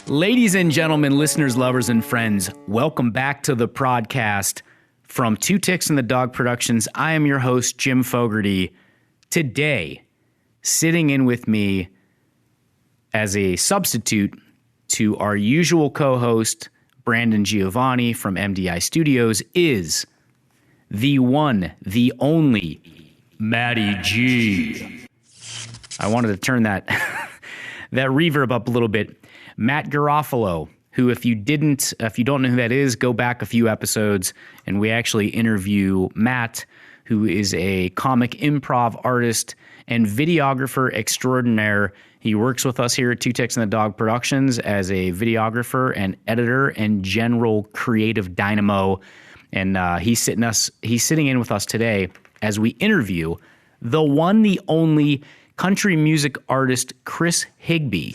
Ladies and gentlemen, listeners, lovers, and friends, welcome back to the podcast from Two Ticks and the Dog Productions. I am your host, Jim Fogarty. Today, sitting in with me as a substitute to our usual co-host, Brandon Giovanni from MDI Studios, is the one, the only, Matty G. I wanted to turn that reverb up a little bit. Matt Garofalo, who if you don't know who that is, go back a few episodes and we actually interview Matt, who is a comic improv artist and videographer extraordinaire. He works with us here at Two Ticks and the Dog Productions as a videographer and editor and general creative dynamo. And he's sitting in with us today as we interview the one, the only country music artist, Chris Higbee.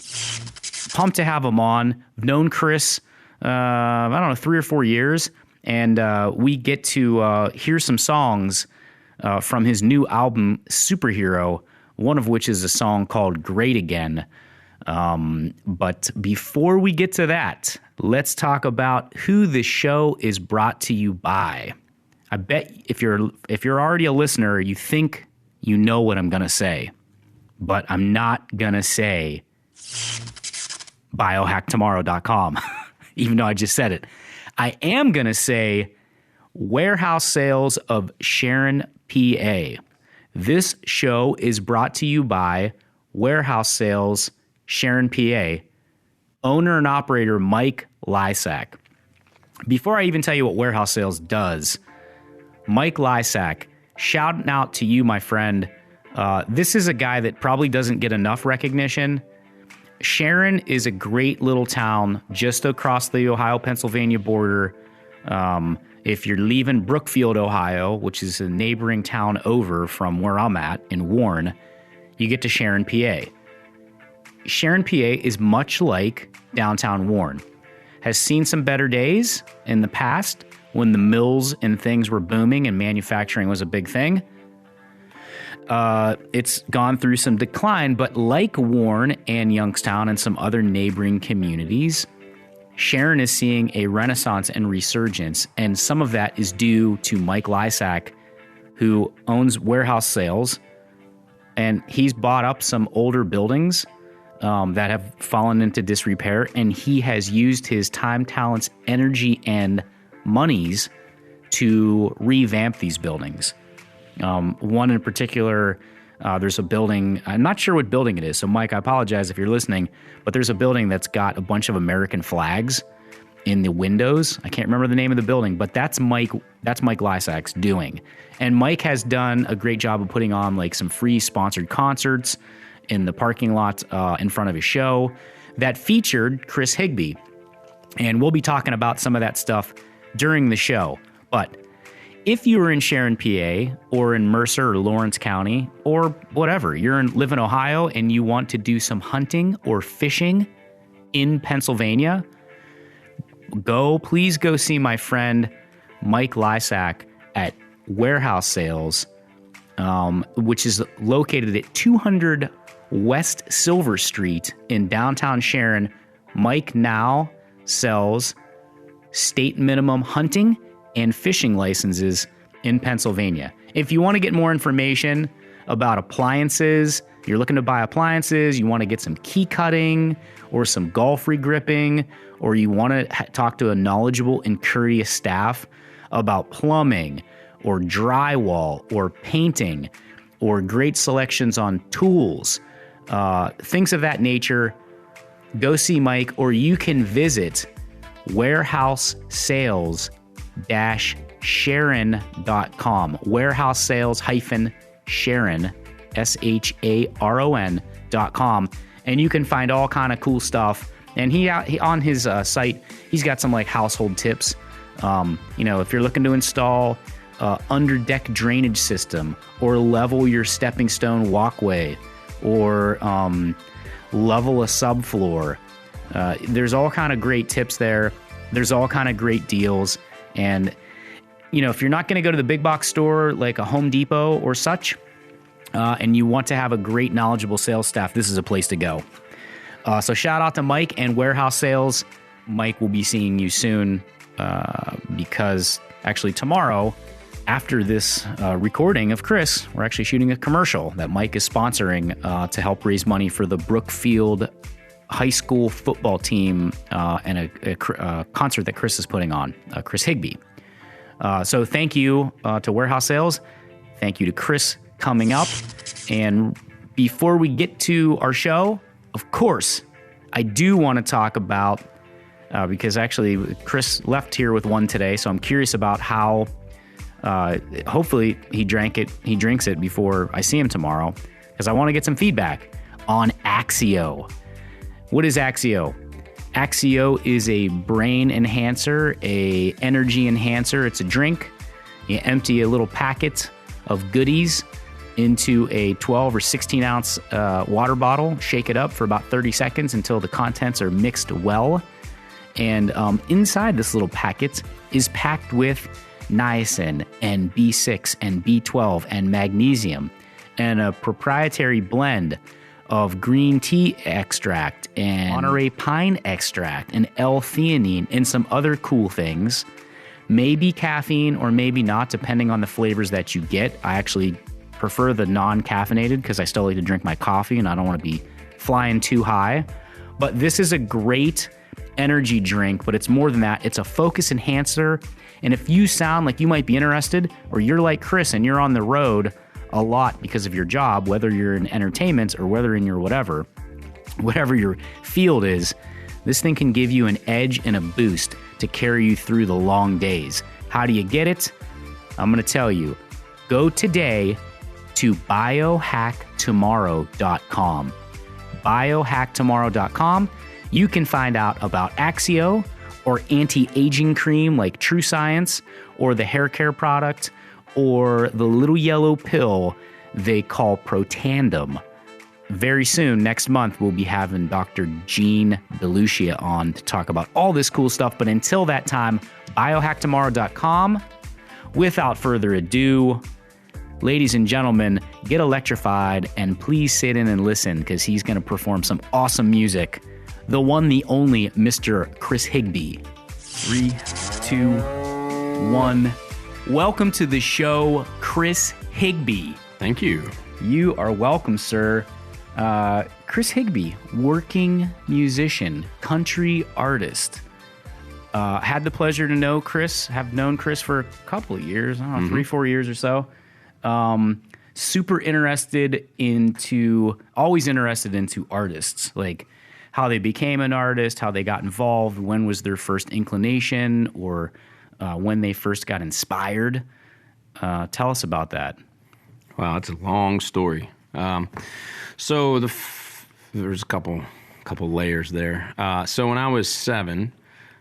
Pumped to have him on. I've known Chris, 3 or 4 years, and we get to hear some songs from his new album, Superhero, one of which is a song called Great Again. But before we get to that, let's talk about who the show is brought to you by. I bet if you're already a listener, you think you know what I'm going to say, but I'm not going to say biohacktomorrow.com, even though I just said it. I am going to say Warehouse Sales of Sharon, PA. This show is brought to you by Warehouse Sales, Sharon, PA, owner and operator Mike Lysak. Before I even tell you what Warehouse Sales does, Mike Lysak, shouting out to you, my friend. This is a guy that probably doesn't get enough recognition. Sharon is a great little town just across the Ohio-Pennsylvania border. If you're leaving Brookfield, Ohio, which is a neighboring town over from where I'm at in Warren, you get to Sharon, PA. Sharon, PA is much like downtown Warren. Has seen some better days in the past when the mills and things were booming and manufacturing was a big thing. It's gone through some decline, but like Warren and Youngstown and some other neighboring communities, Sharon is seeing a renaissance and resurgence, and some of that is due to Mike Lysak, who owns Warehouse Sales, and he's bought up some older buildings that have fallen into disrepair, and he has used his time, talents, energy, and monies to revamp these buildings. One in particular, there's a building, I'm not sure what building it is, so Mike, I apologize if you're listening, but there's a building that's got a bunch of American flags in the windows. I can't remember the name of the building, but that's Mike Lysak's doing. And Mike has done a great job of putting on like some free sponsored concerts in the parking lot in front of his show that featured Chris Higbee. And we'll be talking about some of that stuff during the show. But if you were in Sharon, PA, or in Mercer or Lawrence County, or whatever, live in Ohio and you want to do some hunting or fishing in Pennsylvania, please go see my friend Mike Lysak at Warehouse Sales, which is located at 200 West Silver Street in downtown Sharon. Mike now sells state minimum hunting and fishing licenses in Pennsylvania. If you want to get more information about appliances, you're looking to buy appliances, you want to get some key cutting or some golf regripping, or you want to talk to a knowledgeable and courteous staff about plumbing or drywall or painting or great selections on tools, things of that nature, go see Mike, or you can visit Warehouse Sales Sharon.com. Warehouse Sales Sharon, SHARON.com. And you can find all kind of cool stuff. And he on his site, he's got some like household tips. If you're looking to install under deck drainage system, or level your stepping stone walkway, or level a subfloor, there's all kind of great tips there. There's all kind of great deals. And, if you're not going to go to the big box store like a Home Depot or such, and you want to have a great knowledgeable sales staff, this is a place to go. So shout out to Mike and Warehouse Sales. Mike will be seeing you soon because actually tomorrow, after this recording of Chris, we're actually shooting a commercial that Mike is sponsoring to help raise money for the Brookfield High School football team and a concert that Chris is putting on, Chris Higbee. So thank you to Warehouse Sales. Thank you to Chris coming up. And before we get to our show, of course, I do want to talk about, because actually Chris left here with one today, so I'm curious about how, hopefully he drinks it before I see him tomorrow, because I want to get some feedback on Axio. What is Axio? Axio is a brain enhancer, a energy enhancer. It's a drink. You empty a little packet of goodies into a 12 or 16 ounce water bottle, shake it up for about 30 seconds until the contents are mixed well. And inside this little packet is packed with niacin and B6 and B12 and magnesium and a proprietary blend of green tea extract and Monterey pine extract and L-theanine and some other cool things. Maybe caffeine or maybe not, depending on the flavors that you get. I actually prefer the non-caffeinated because I still like to drink my coffee and I don't want to be flying too high. But this is a great energy drink, but it's more than that. It's a focus enhancer. And if you sound like you might be interested, or you're like Chris and you're on the road a lot because of your job, whether you're in entertainment or whether in your whatever your field is, this thing can give you an edge and a boost to carry you through the long days. How do you get it? I'm going to tell you. Go today to biohacktomorrow.com. Biohacktomorrow.com. You can find out about Axio or anti-aging cream like True Science or the hair care product or the little yellow pill they call Protandem. Very soon, next month, we'll be having Dr. Jean Belushia on to talk about all this cool stuff. But until that time, biohacktomorrow.com. Without further ado, ladies and gentlemen, get electrified and please sit in and listen because he's going to perform some awesome music. The one, the only Mr. Chris Higbee. 3, 2, 1. Welcome to the show, Chris Higbee. Thank you. You are welcome, sir. Chris Higbee, working musician, country artist. Had the pleasure to know Chris, have known Chris for a couple of years, I don't know, 3-4 years or so. Super always interested into artists, like how they became an artist, how they got involved, when was their first inclination, or when they first got inspired. Tell us about that. Wow, it's a long story. So there's a couple layers there. So when I was 7,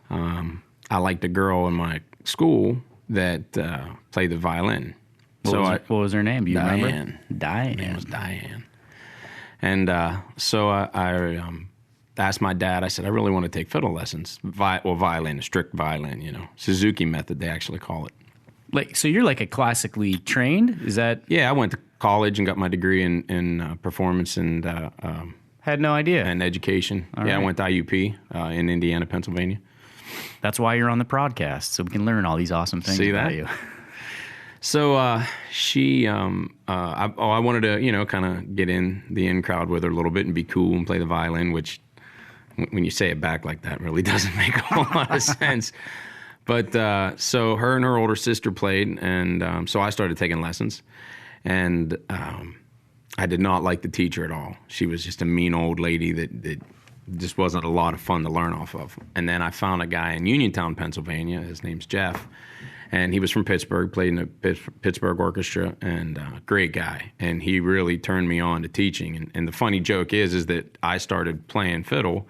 I liked a girl in my school that played the violin. What was her name? Do you remember? Diane. Her name was Diane. And so I asked my dad, I said, I really want to take fiddle lessons. Violin, a strict violin, Suzuki method, they actually call it. So you're like a classically trained? Is that? Yeah, I went to college and got my degree in performance and had no idea. And education. Right. I went to IUP in Indiana, Pennsylvania. That's why you're on the podcast, so we can learn all these awesome things about you. So I wanted to, kind of get in the in crowd with her a little bit and be cool and play the violin, which when you say it back like that really doesn't make a whole lot of sense. But so her and her older sister played, and so I started taking lessons. And I did not like the teacher at all. She was just a mean old lady that just wasn't a lot of fun to learn off of. And then I found a guy in Uniontown, Pennsylvania. His name's Jeff. And he was from Pittsburgh, played in the Pittsburgh Orchestra, and great guy. And he really turned me on to teaching. And the funny joke is that I started playing fiddle,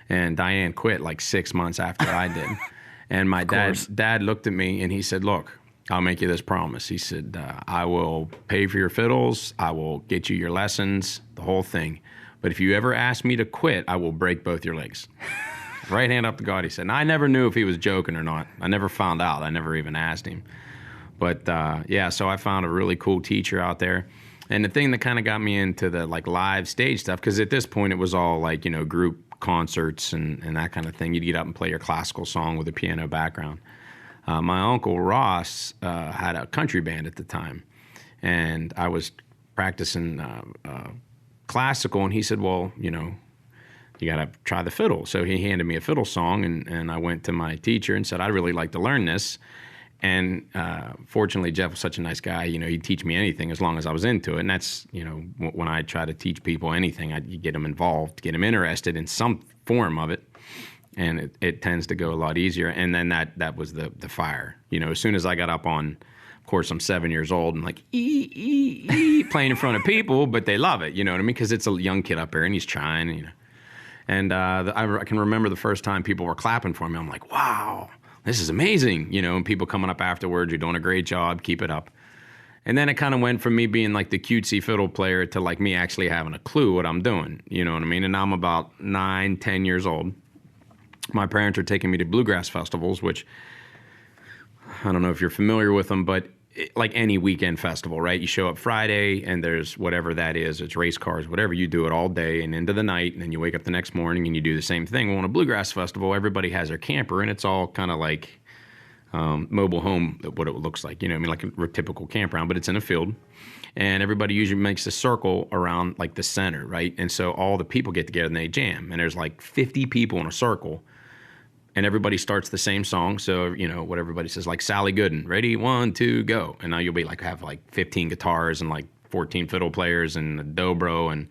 and Diane quit like 6 months after I did. And my dad looked at me, and he said, look, I'll make you this promise. He said, I will pay for your fiddles. I will get you your lessons, the whole thing. But if you ever ask me to quit, I will break both your legs. Right hand up to God, he said. And I never knew if he was joking or not. I never found out. I never even asked him. But, so I found a really cool teacher out there. And the thing that kind of got me into the, live stage stuff, because at this point it was all, group concerts and that kind of thing. You'd get up and play your classical song with a piano background. My uncle Ross had a country band at the time, and I was practicing classical, and he said, well, you got to try the fiddle. So he handed me a fiddle song, and I went to my teacher and said, I'd really like to learn this. And fortunately, Jeff was such a nice guy. He'd teach me anything as long as I was into it. And that's, when I try to teach people anything, you get them involved, get them interested in some form of it. And it tends to go a lot easier. And then that was the fire. As soon as I got up on, of course, I'm 7 years old and like, playing in front of people, but they love it, you know what I mean? Because it's a young kid up there and he's trying, And I can remember the first time people were clapping for me. I'm like, wow, this is amazing, and people coming up afterwards, you're doing a great job, keep it up. And then it kind of went from me being like the cutesy fiddle player to like me actually having a clue what I'm doing, you know what I mean? And I'm about 9, 10 years old. My parents are taking me to bluegrass festivals, which I don't know if you're familiar with them, but like any weekend festival, right? You show up Friday and there's whatever that is, it's race cars, whatever, you do it all day and into the night, and then you wake up the next morning and you do the same thing. Well, on a bluegrass festival, everybody has their camper and it's all kind of like mobile home, what it looks like, like a typical campground, but it's in a field. And everybody usually makes a circle around like the center, right? And so all the people get together and they jam, and there's like 50 people in a circle. And everybody starts the same song. So, what everybody says, like Sally Gooden, ready, 1, 2, go. And now you'll be like, have like 15 guitars and like 14 fiddle players and a dobro and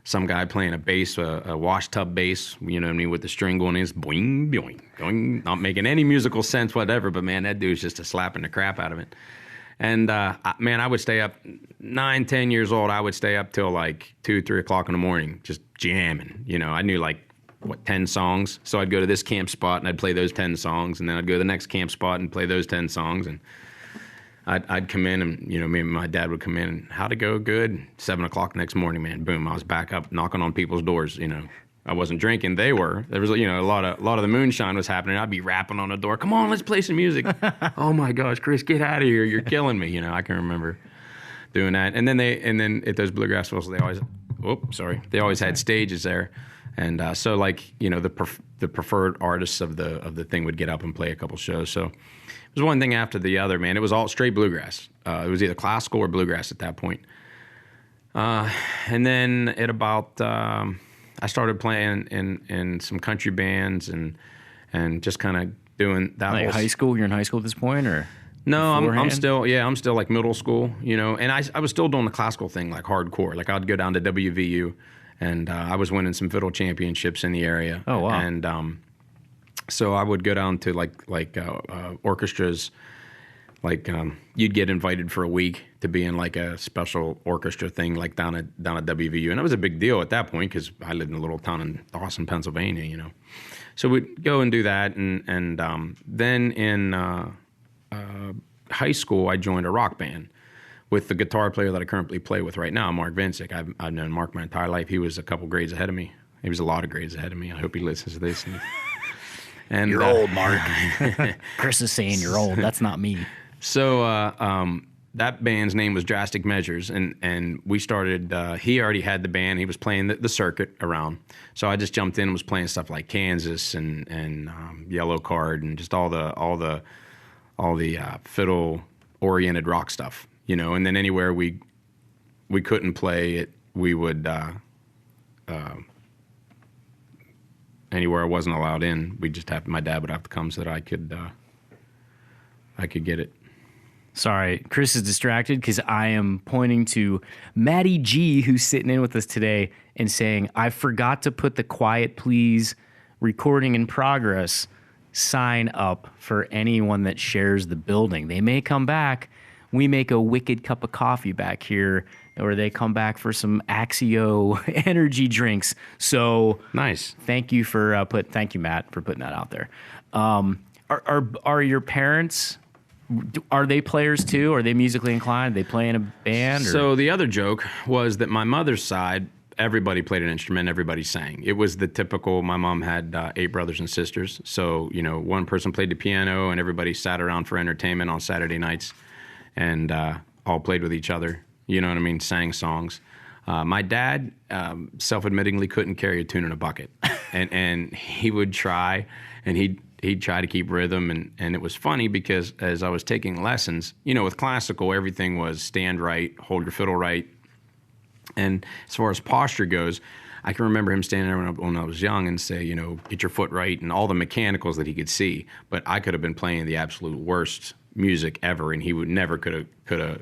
some guy playing a bass, a wash tub bass, with the string going in, boing, boing, boing, not making any musical sense whatever. But man, that dude's just slapping the crap out of it. And man, I would stay up 9, 10 years old. I would stay up till like 2, 3 o'clock in the morning, just jamming. I knew like, 10 songs. So I'd go to this camp spot and I'd play those 10 songs, and then I'd go to the next camp spot and play those 10 songs. And I'd come in and, me and my dad would come in and how'd it go? Good. 7 o'clock next morning, man, boom, I was back up knocking on people's doors. I wasn't drinking. They were. There was, a lot of the moonshine was happening. I'd be rapping on the door. Come on, let's play some music. Oh my gosh, Chris, get out of here. You're killing me. I can remember doing that. And then at those bluegrass festivals, they always had stages there. And so, like, the preferred artists of the thing would get up and play a couple shows. So it was one thing after the other, man. It was all straight bluegrass. It was either classical or bluegrass at that point. And then at about, I started playing in some country bands and just kind of doing that. Like high school? You're in high school at this point, or? No, I'm still like middle school, and I was still doing the classical thing, like hardcore. Like I'd go down to WVU. And I was winning some fiddle championships in the area. Oh, wow. And so I would go down to like orchestras. Like you'd get invited for a week to be in like a special orchestra thing, like down at WVU. And it was a big deal at that point because I lived in a little town in Dawson, Pennsylvania, So we'd go and do that. And then in high school, I joined a rock band with the guitar player that I currently play with right now, Mark Vincic. I've known Mark my entire life. He was a couple grades ahead of me. He was a lot of grades ahead of me. I hope he listens to this. And you're old, Mark. Chris is saying you're old. That's not me. So that band's name was Drastic Measures, and we started. He already had the band. He was playing the circuit around. So I just jumped in and was playing stuff like Kansas and Yellow Card and just all the fiddle-oriented rock stuff. And then anywhere we couldn't play it, we would, anywhere I wasn't allowed in, my dad would have to come so that I could get it. Sorry, Chris is distracted because I am pointing to Maddie G, who's sitting in with us today, and saying, I forgot to put the quiet please recording in progress sign up for anyone that shares the building. They may come back. We make a wicked cup of coffee back here, or they come back for some Axio energy drinks. So nice. Thank you, Matt, for putting that out there. Are your parents? Are they players too? Are they musically inclined? Are they play in a band? Or? So the other joke was that my mother's side, everybody played an instrument, everybody sang. It was the typical, my mom had 8 brothers and sisters. So, one person played the piano and everybody sat around for entertainment on Saturday nights and all played with each other, sang songs. My dad, self-admittingly, couldn't carry a tune in a bucket. and he would try, and he'd try to keep rhythm, and it was funny because as I was taking lessons, with classical, everything was stand right, hold your fiddle right, and as far as posture goes, I can remember him standing there when I was young and say, get your foot right, and all the mechanicals that he could see. But I could have been playing the absolute worst music ever, and he would never could have,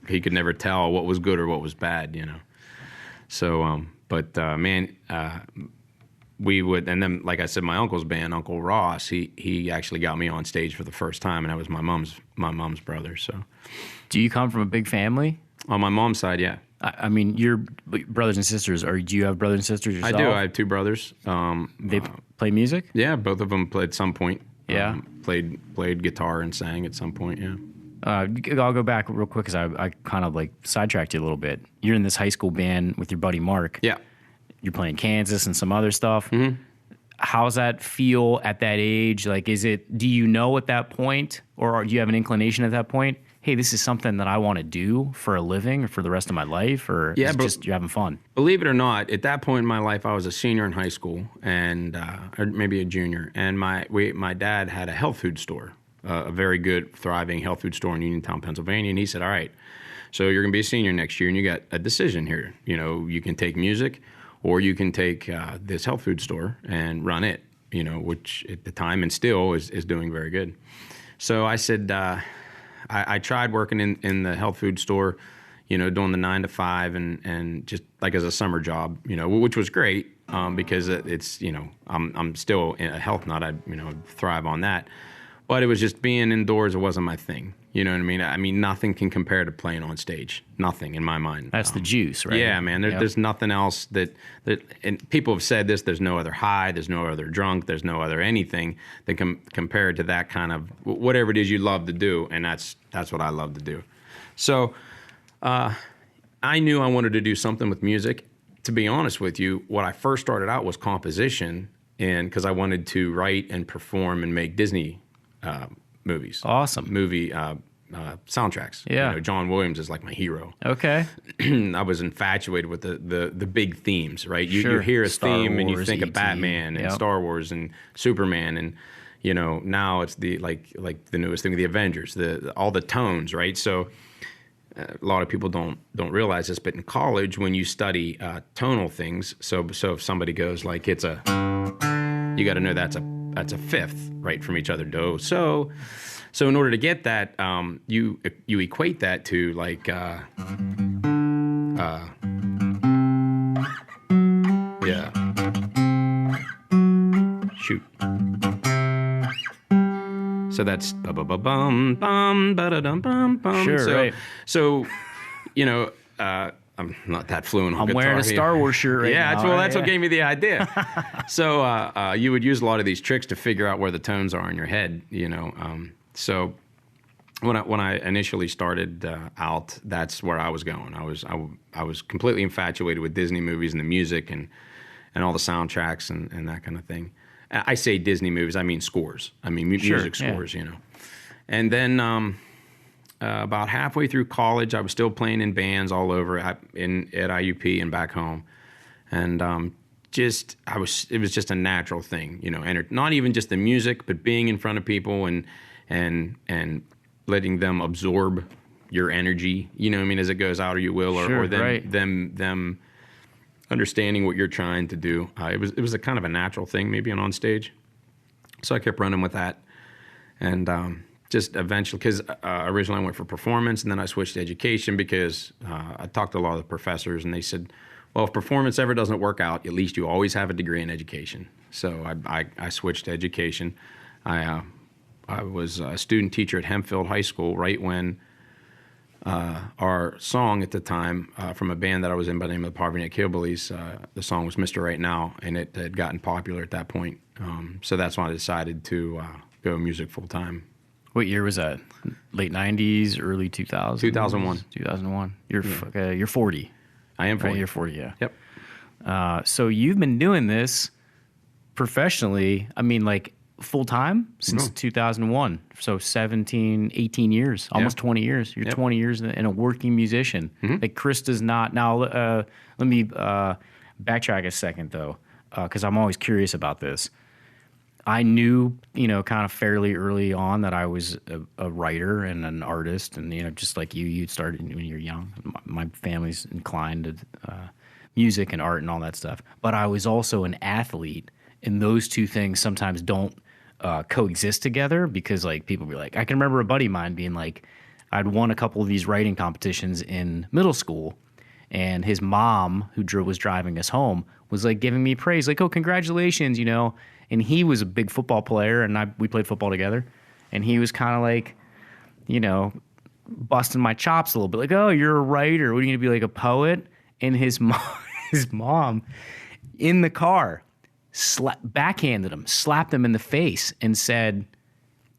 he could never tell what was good or what was bad, So, we would, and then like I said, my uncle's band, Uncle Ross, he actually got me on stage for the first time, and that was my mom's brother. So, do you come from a big family? On my mom's side, yeah. I mean, your brothers and sisters, or do you have brothers and sisters yourself? I do. I have two brothers. They play music? Yeah, both of them played at some point. Yeah. Played guitar and sang at some point, yeah. I'll go back real quick because I kind of like sidetracked you a little bit. You're in this high school band with your buddy Mark. Yeah. You're playing Kansas and some other stuff. Mm-hmm. How's that feel at that age? Like, do you know at that point, or do you have an inclination at that point, hey, this is something that I want to do for a living or for the rest of my life, or is it just you're having fun? Believe it or not, at that point in my life, I was a senior in high school, and or maybe a junior, and my dad had a health food store, a very good, thriving health food store in Uniontown, Pennsylvania, and he said, all right, so you're going to be a senior next year, and you got a decision here. You can take music, or you can take this health food store and run it, which at the time and still is doing very good. So I said, I tried working in the health food store, doing the 9 to 5 and just like as a summer job, which was great because it's, I'm still a health nut. I thrive on that. But it was just being indoors. It wasn't my thing. You know what I mean? I mean, nothing can compare to playing on stage. Nothing in my mind. That's the juice, right? Yeah, man. There's nothing else that, and people have said this, there's no other high, there's no other drunk, there's no other anything that can compare to that kind of, whatever it is you love to do, and that's what I love to do. So I knew I wanted to do something with music. To be honest with you, what I first started out was composition, and because I wanted to write and perform and make Disney movies. Awesome. Movie soundtracks. Yeah. John Williams is like my hero. Okay. I was infatuated with the big themes, right? You Sure. hear a Star theme and you Wars, think of E.T., Batman and Star Wars and Superman, and now it's the like the newest thing with the Avengers, all the tones, right? So a lot of people don't realize this, but in college when you study tonal things, so if somebody goes like you got to know that's a fifth, right, from each other. Do, so in order to get that, you equate that to like yeah. Shoot. So that's ba ba ba bum bum ba da dum bum bum. Sure, right. So I'm not that fluent on I'm guitar. wearing a Star Wars shirt right now. That's what gave me the idea. So you would use a lot of these tricks to figure out where the tones are in your head, So when I initially started out, that's where I was going. I was completely infatuated with Disney movies and the music and all the soundtracks and that kind of thing. I say Disney movies, I mean scores. I mean music scores, And then about halfway through college, I was still playing in bands all over at IUP and back home, and it was just a natural thing, not even just the music, but being in front of people and letting them absorb your energy, as it goes out, or you will, or them understanding what you're trying to do. It was a kind of a natural thing, maybe on stage. So I kept running with that, and just eventually, because originally I went for performance, and then I switched to education because I talked to a lot of the professors, and they said, well, if performance ever doesn't work out, at least you always have a degree in education. So I switched to education. I was a student teacher at Hempfield High School right when our song at the time from a band that I was in by the name of the Poverty Net Hillbillies, the song was Mr. Right Now, and it had gotten popular at that point. So that's when I decided to go music full time. What year was that? Late 90s, early 2000s? 2001. 2001. You're 40. I am 40. Right? You're 40, yeah. Yep. So you've been doing this professionally, full time since 2001. So 17, 18 years, almost 20 years. You're 20 years in a working musician. Mm-hmm. Like Chris does not. Now, let me backtrack a second, though. because I'm always curious about this. I knew, kind of fairly early on that I was a writer and an artist, and just like you started when you're young. My family's inclined to music and art and all that stuff. But I was also an athlete, and those two things sometimes don't coexist together because like people be like, I can remember a buddy of mine being like, I'd won a couple of these writing competitions in middle school, and his mom, who was driving us home, was like giving me praise, like, "Oh, congratulations," And he was a big football player, and we played football together. And he was kind of like, busting my chops a little bit, like, "Oh, you're a writer. What are you gonna be, like a poet?" And his mom, in the car, backhanded him, slapped him in the face, and said,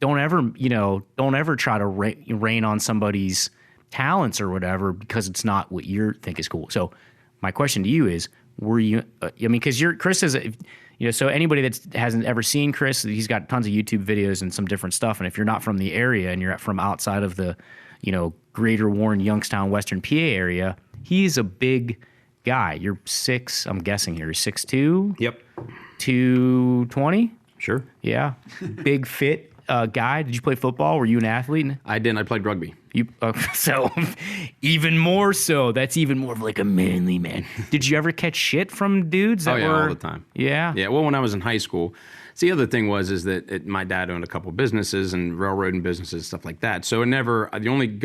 don't ever try to rain on somebody's talents or whatever because it's not what you think is cool. So my question to you is, were you, because Chris is, so anybody that hasn't ever seen Chris, he's got tons of YouTube videos and some different stuff. And if you're not from the area and you're from outside of the, Greater Warren, Youngstown, Western PA area, he's a big guy. You're I'm guessing here, 6'2"? Yep. 220? Sure. Yeah. Big fit. Guy, did you play football? Were you an athlete? I didn't. I played rugby. So even more so. That's even more of like a manly man. Did you ever catch shit from dudes that were... all the time. Yeah? Yeah, well, when I was in high school, the other thing is that my dad owned a couple businesses and railroading businesses, stuff like that. So the only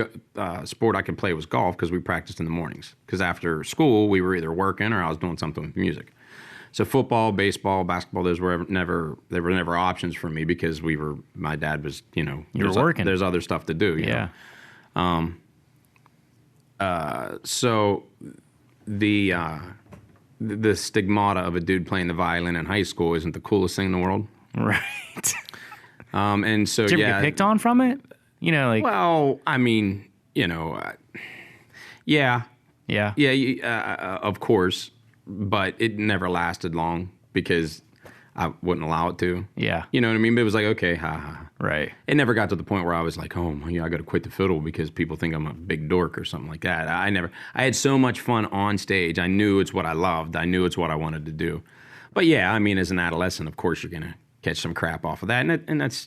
sport I could play was golf because we practiced in the mornings. Because after school, we were either working or I was doing something with music. So football, baseball, basketball, they were never options for me because my dad was, You're working. There's other stuff to do. Yeah. So the stigmata of a dude playing the violin in high school isn't the coolest thing in the world. Right. And so, Did you ever get picked on from it? Well, I mean, yeah. Yeah, of course. But it never lasted long because I wouldn't allow it to. Yeah. You know what I mean? But it was like, okay, ha. Right. It never got to the point where I was like, oh, I got to quit the fiddle because people think I'm a big dork or something like that. I had so much fun on stage. I knew it's what I loved. I knew it's what I wanted to do. But yeah, I mean, as an adolescent, of course, you're going to catch some crap off of that. And that's,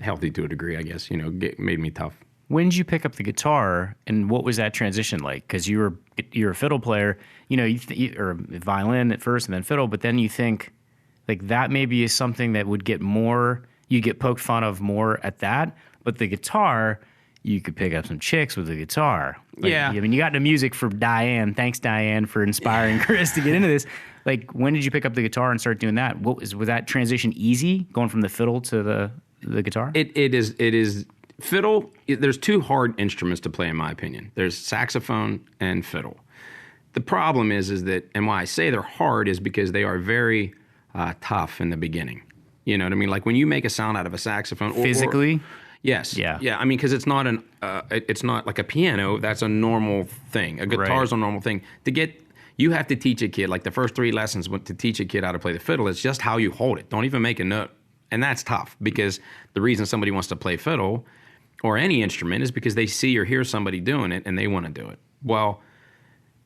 healthy to a degree, I guess, made me tough. When did you pick up the guitar, and what was that transition like? Because you're a fiddle player, or violin at first and then fiddle, but then you think like that maybe is something that would you get poked fun of more at that, but the guitar, you could pick up some chicks with the guitar. Yeah. I mean, you got into music for Diane. Thanks, Diane, for inspiring Chris to get into this. Like, when did you pick up the guitar and start doing that? Was that transition easy, going from the fiddle to the guitar? It is. Fiddle, there's two hard instruments to play, in my opinion. There's saxophone and fiddle. The problem is that, and why I say they're hard is because they are very tough in the beginning. You know what I mean? Like when you make a sound out of a saxophone. Physically? Yes. Yeah. Yeah. I mean, because it's not it's not like a piano. That's a normal thing. A guitar is a normal thing. You have to teach a kid, like the first 3 lessons to teach a kid how to play the fiddle. It's just how you hold it. Don't even make a note. And that's tough because the reason somebody wants to play fiddle or any instrument is because they see or hear somebody doing it and they want to do it. Well,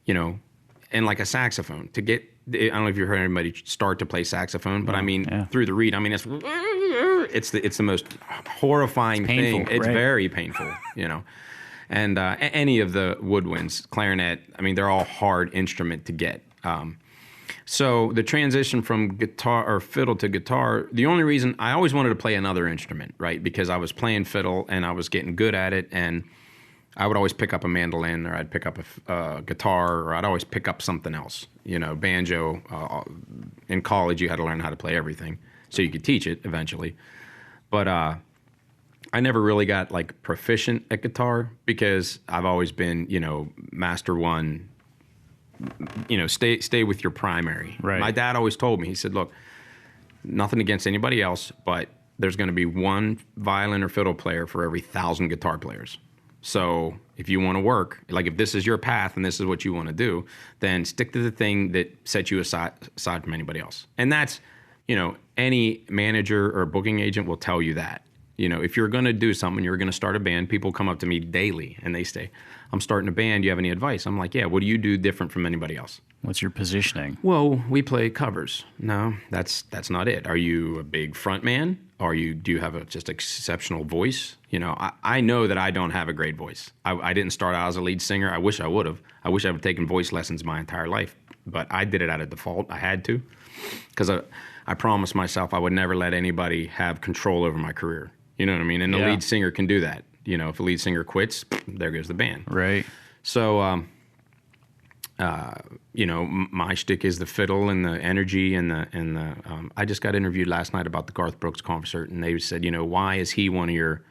and like a saxophone, I don't know if you've heard anybody start to play saxophone, but through the reed, it's the most horrifying thing. It's very painful, And any of the woodwinds, clarinet, they're all hard instrument to get. So the transition from guitar or fiddle to guitar, the only reason I always wanted to play another instrument, right? Because I was playing fiddle and I was getting good at it, and I would always pick up a mandolin or I'd pick up a guitar or I'd always pick up something else, banjo. In college, you had to learn how to play everything so you could teach it eventually. But I never really got like proficient at guitar because I've always been, master one. Stay with your primary. Right. My dad always told me, he said, look, nothing against anybody else, but there's going to be one violin or fiddle player for every 1,000 guitar players. So if you want to work, like if this is your path and this is what you want to do, then stick to the thing that sets you aside from anybody else. And that's, any manager or booking agent will tell you that. If you're going to do something, you're going to start a band, people come up to me daily and they say, I'm starting a band. Do you have any advice? I'm like, yeah, what do you do different from anybody else? What's your positioning? Well, we play covers. No, that's not it. Are you a big front man? Do you have a just exceptional voice? I know that I don't have a great voice. I didn't start out as a lead singer. I wish I would have. I wish I would have taken voice lessons my entire life, but I did it out of default. I had to, because I promised myself I would never let anybody have control over my career. You know what I mean? And the lead singer can do that. If a lead singer quits, there goes the band. Right. So, my shtick is the fiddle and the energy and the. I just got interviewed last night about the Garth Brooks concert, and they said, why is he one of your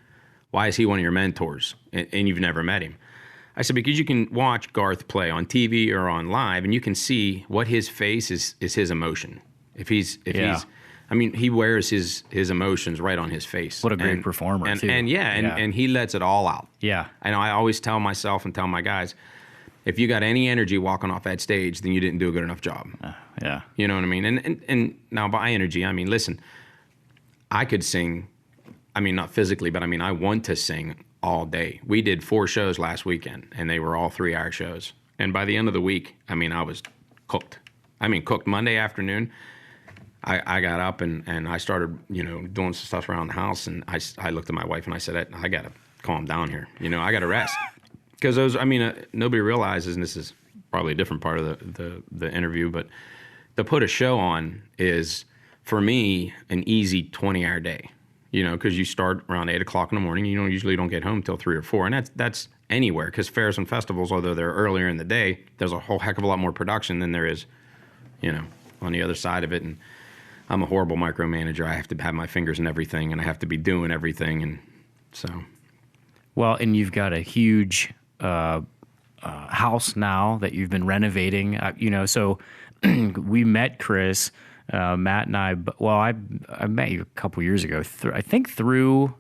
mentors, and you've never met him? I said, because you can watch Garth play on TV or on live, and you can see what his face is his emotion. He wears his emotions right on his face. What a great performer, too. And he lets it all out. Yeah. And I always tell myself and tell my guys, if you got any energy walking off that stage, then you didn't do a good enough job. Yeah. You know what I mean? And now by energy, I mean, listen, I could sing, not physically, but I want to sing all day. We did 4 shows last weekend, and they were all 3-hour shows. And by the end of the week, I was cooked. Cooked Monday afternoon. I got up and I started, doing some stuff around the house, and I looked at my wife and I said, I got to calm down here. I got to rest. Because nobody realizes, and this is probably a different part of the interview, but to put a show on is, for me, an easy 20-hour day. Because you start around 8 o'clock in the morning, you usually don't get home till 3 or 4, and that's anywhere. Because fairs and festivals, although they're earlier in the day, there's a whole heck of a lot more production than there is, on the other side of it. And I'm a horrible micromanager. I have to have my fingers in everything, and I have to be doing everything, and so. Well, and you've got a huge house now that you've been renovating. So we met Chris, Matt and I. Well, I met you a couple years ago. I think through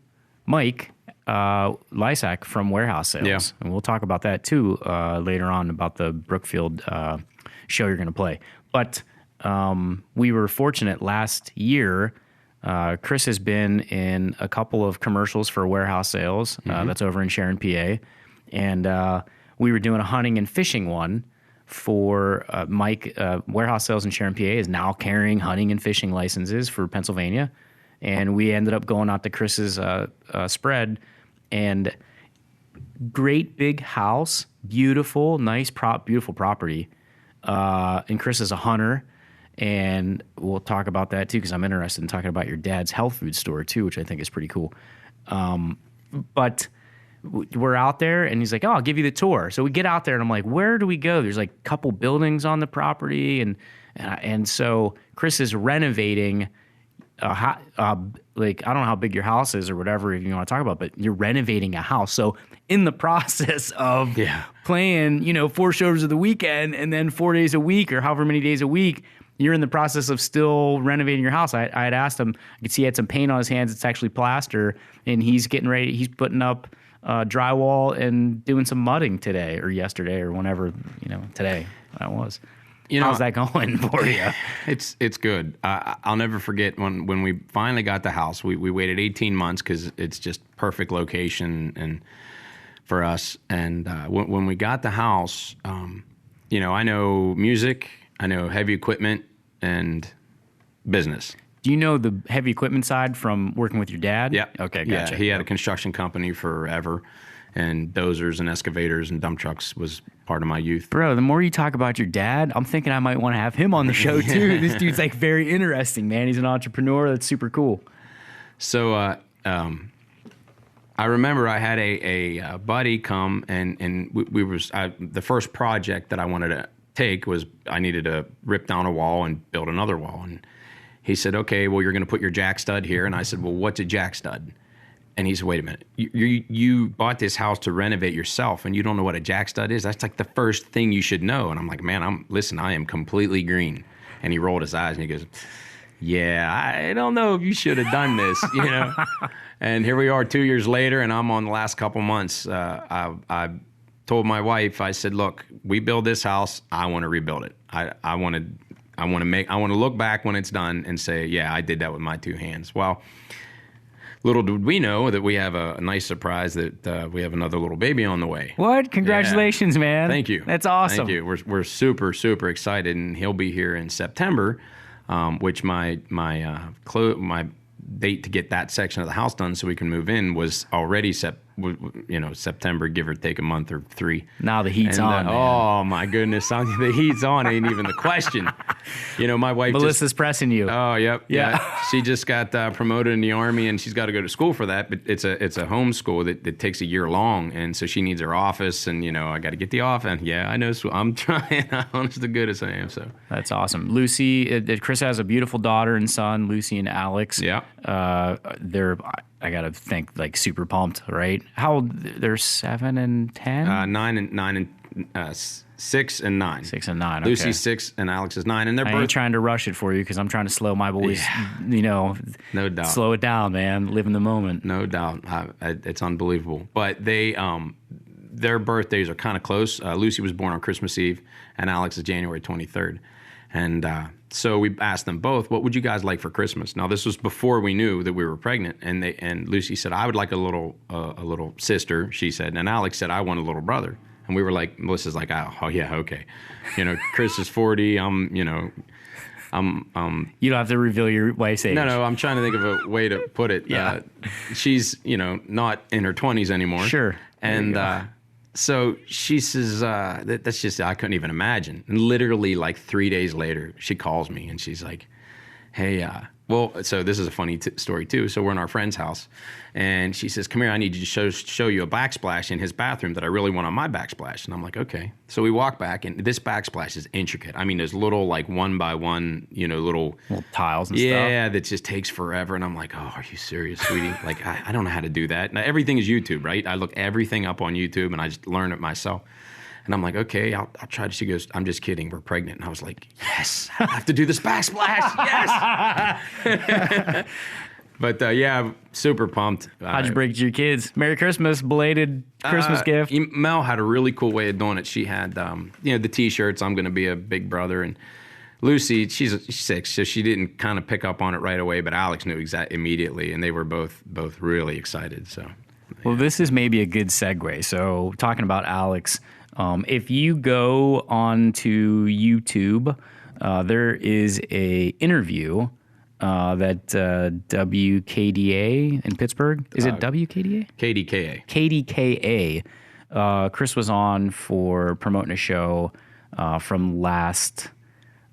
Mike Lysak from Warehouse Sales, yeah. And we'll talk about that too later on, about the Brookfield show you're going to play. But we were fortunate last year. Chris has been in a couple of commercials for Warehouse Sales. That's over in Sharon, PA. And we were doing a hunting and fishing one for Mike. Warehouse Sales in Sharon, PA is now carrying hunting and fishing licenses for Pennsylvania. And we ended up going out to Chris's spread. And great big house, beautiful, nice, beautiful property. And Chris is a hunter. And we'll talk about that too, because I'm interested in talking about your dad's health food store too, which I think is pretty cool. But we're out there, and he's like, "Oh, I'll give you the tour." So we get out there, and I'm like, "Where do we go?" There's like a couple buildings on the property, and so Chris is renovating. Like, I don't know how big your house is or whatever if you want to talk about, but you're renovating a house. So in the process of playing, 4 shows of the weekend and then 4 days a week or however many days a week, you're in the process of still renovating your house. I had asked him, I could see he had some paint on his hands. It's actually plaster, and he's getting ready. He's putting up drywall and doing some mudding today or yesterday or whenever, today that was. How's that going for you? It's good. I'll never forget when we finally got the house. We waited 18 months because it's just perfect location and for us. And when we got the house, I know music, I know heavy equipment, and business. Do you know the heavy equipment side from working with your dad? Yeah. Okay, gotcha. Yeah, he had a construction company forever, and dozers and excavators and dump trucks was part of my youth. Bro, the more you talk about your dad, I'm thinking I might want to have him on the show too. This dude's like very interesting, man. He's an entrepreneur. That's super cool. So I remember I had a buddy come, and the first project that I wanted to take was I needed to rip down a wall and build another wall. And he said, "Okay, well, you're going to put your jack stud here." And I said, "Well, what's a jack stud?" And he said, "Wait a minute, you bought this house to renovate yourself, and you don't know what a jack stud is? That's like the first thing you should know." And I'm like, "Man, I am completely green." And he rolled his eyes and he goes, "Yeah, I don't know if you should have done this, And here we are 2 years later, and I'm on the last couple months. I told my wife, I said, "Look, we build this house. I want to rebuild it. I want to look back when it's done and say, yeah, I did that with my 2 hands." Well, little did we know that we have a nice surprise that we have another little baby on the way. What? Congratulations, man. Thank you. That's awesome. Thank you. We're super, super excited, and he'll be here in September, which my date to get that section of the house done so we can move in was already September, give or take a month or 3. Now the heat's on. Man. Oh my goodness, the heat's on ain't even the question. My wife Melissa's pressing you. Oh, yep. Yeah. She just got promoted in the Army, and she's got to go to school for that. But it's a home school that takes a year long, and so she needs her office, and I got to get the office. And I know. So I'm trying. Honest to goodness, I am. So that's awesome. Lucy, Chris has a beautiful daughter and son, Lucy and Alex. Yeah. They're, I gotta think, like super pumped, right? How old? They're 7 and 10. 9 and 6 and 9. 6 and 9. Okay. Lucy's 6 and Alex is 9, and they're both. I ain't trying to rush it for you because I'm trying to slow my boys. No doubt. Slow it down, man. Live in the moment. No doubt. It's unbelievable. But they, their birthdays are kind of close. Lucy was born on Christmas Eve, and Alex is January 23rd, and. So we asked them both, what would you guys like for Christmas? Now, this was before we knew that we were pregnant. And Lucy said, I would like a little sister, she said. And Alex said, I want a little brother. And we were like, Melissa's like, oh yeah, okay. Chris is 40. You don't have to reveal your wife's age. No, I'm trying to think of a way to put it. Yeah. She's, not in her 20s anymore. Sure. And, so she says, that's just, I couldn't even imagine. And literally like 3 days later, she calls me and she's like, hey, so this is a funny story too. So we're in our friend's house and she says, come here, I need to show you a backsplash in his bathroom that I really want on my backsplash. And I'm like, okay. So we walk back and this backsplash is intricate. I mean, there's little like 1 by 1, little tiles and stuff. Yeah, that just takes forever. And I'm like, oh, are you serious, sweetie? Like, I don't know how to do that. Now, everything is YouTube, right? I look everything up on YouTube and I just learn it myself. And I'm like, okay, I'll try to. She goes, I'm just kidding. We're pregnant. And I was like, yes, I have to do this backsplash. Yes. But super pumped. How'd you break it to your kids? Merry Christmas, belated Christmas gift. Mel had a really cool way of doing it. She had, the T-shirts. I'm going to be a big brother, and Lucy, she's 6, so she didn't kind of pick up on it right away. But Alex knew immediately, and they were both really excited. So, well, this is maybe a good segue. So, talking about Alex. If you go onto YouTube, there is a interview that WKDA in Pittsburgh. Is it WKDA? KDKA. KDKA. Chris was on for promoting a show from last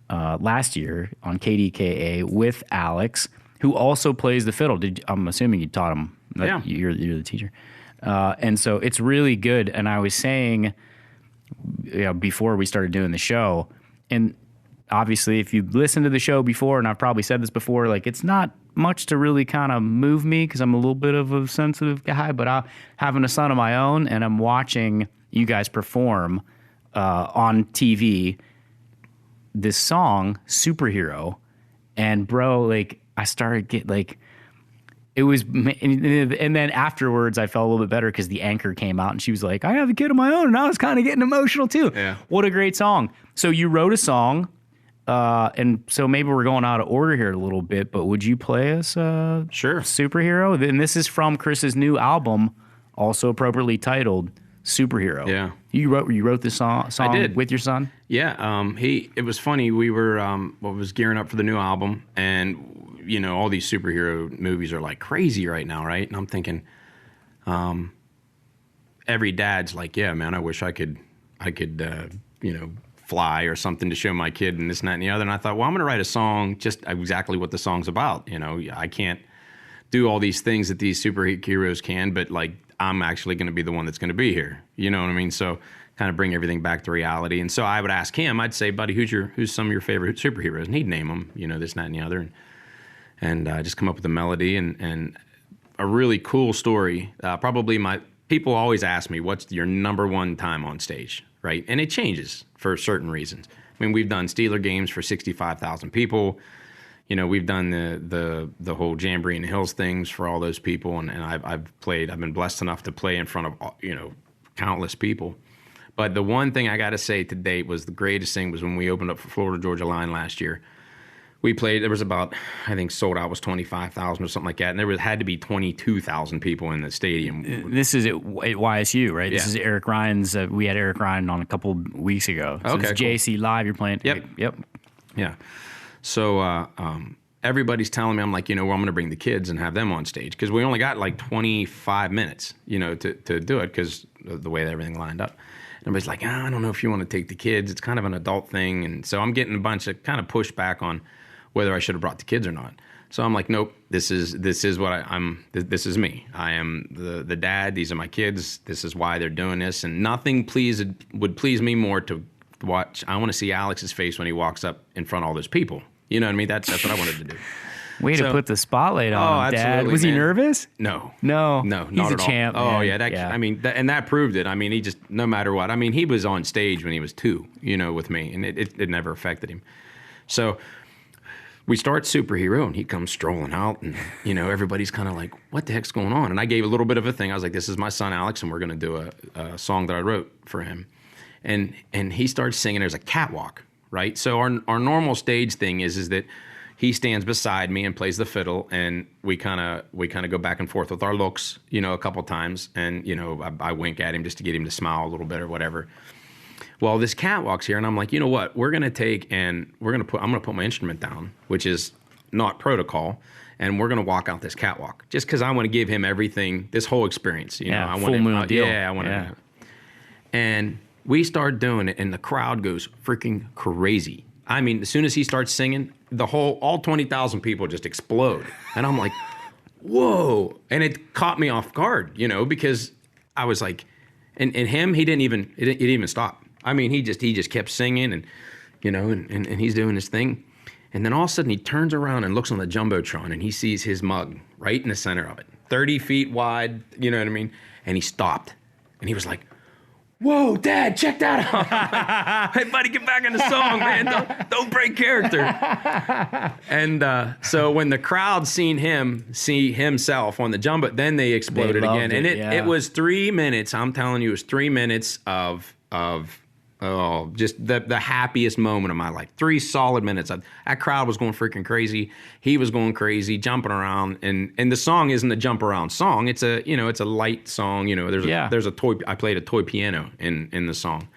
year on KDKA with Alex, who also plays the fiddle. I'm assuming you taught him. Yeah. You're the teacher. And so it's really good. And I was saying, before we started doing the show, and obviously if you've listened to the show before, and I've probably said this before, like it's not much to really kind of move me because I'm a little bit of a sensitive guy, but having a son of my own and I'm watching you guys perform on TV this song, Superhero, and bro, like I started get like, it was, and then afterwards I felt a little bit better because the anchor came out and she was like, I have a kid of my own, and I was kind of getting emotional too. Yeah. What a great song. So you wrote a song, and so maybe we're going out of order here a little bit, but would you play us Sure. Superhero? And this is from Chris's new album, also appropriately titled Superhero. Yeah. You wrote this song I did. with your son? Yeah. It was funny. We were was gearing up for the new album, and all these superhero movies are like crazy right now, right? And I'm thinking, every dad's like, yeah, man, I wish I could, fly or something to show my kid and this and that and the other. And I thought, well, I'm going to write a song just exactly what the song's about. I can't do all these things that these superheroes can, but like I'm actually going to be the one that's going to be here. You know what I mean? So kind of bring everything back to reality. And so I would ask him, I'd say, buddy, who's some of your favorite superheroes? And he'd name them, this, that, and the other. And just come up with a melody and a really cool story. Probably people always ask me, what's your number one time on stage, right? And it changes for certain reasons. I mean, we've done Steeler games for 65,000 people. We've done the whole Jamboree in the Hills things for all those people. And I've been blessed enough to play in front of, countless people. But the one thing I got to say to date was the greatest thing was when we opened up for Florida Georgia Line last year. we played. There was about, I think sold out was 25,000 or something like that, and there had to be 22,000 people in the stadium. This is at YSU, right? This Yeah. is Eric Ryan's. We had Eric Ryan on a couple weeks ago. So Okay, it's JC Live. You're playing. Yep. Yep. Yeah. So everybody's telling me, I'm like, well, I'm going to bring the kids and have them on stage because we only got like 25 minutes, to do it because of the way that everything lined up. Everybody's like, I don't know if you want to take the kids. It's kind of an adult thing. And so I'm getting a bunch of kind of pushback on whether I should have brought the kids or not. So I'm like, nope, this is what this is me. I am the dad. These are my kids. This is why they're doing this. And nothing would please me more to watch. I want to see Alex's face when he walks up in front of all those people. You know what I mean? That's what I wanted to do. Way to put the spotlight on him, Dad. Was he nervous? No. He's not a at champ. all. Man. Oh yeah, I mean, and that proved it. I mean, he just, no matter what. I mean, he was on stage when he was 2, with me, and it never affected him. So we start Superhero, and he comes strolling out, and everybody's kind of like, "What the heck's going on?" And I gave a little bit of a thing. I was like, "This is my son Alex, and we're going to do a song that I wrote for him." And he starts singing. There's a catwalk, right? So our normal stage thing is that he stands beside me and plays the fiddle, and we kind of go back and forth with our looks, a couple times, and I wink at him just to get him to smile a little bit or whatever. Well, this catwalk's here, and I'm like, you know what? I'm gonna put my instrument down, which is not protocol, and we're gonna walk out this catwalk just because I want to give him everything, this whole experience. I want full moon deal. Yeah, I want to. And we start doing it, and the crowd goes freaking crazy. I mean, as soon as he starts singing, all 20,000 people just explode. And I'm like, whoa. And it caught me off guard, because I was like, and him, he didn't even stop. I mean, he just kept singing and he's doing his thing. And then all of a sudden he turns around and looks on the Jumbotron and he sees his mug right in the center of it, 30 feet wide, you know what I mean? And he stopped and he was like, whoa, Dad, check that out. Hey, buddy, get back in the song, man. Don't break character. And so when the crowd see himself on the jumbo, then they exploded again. And it was 3 minutes. I'm telling you, it was 3 minutes of just the happiest moment of my life. 3 solid minutes. That crowd was going freaking crazy. He was going crazy, jumping around. And the song isn't a jump around song. It's a light song. There's a toy. I played a toy piano in the song.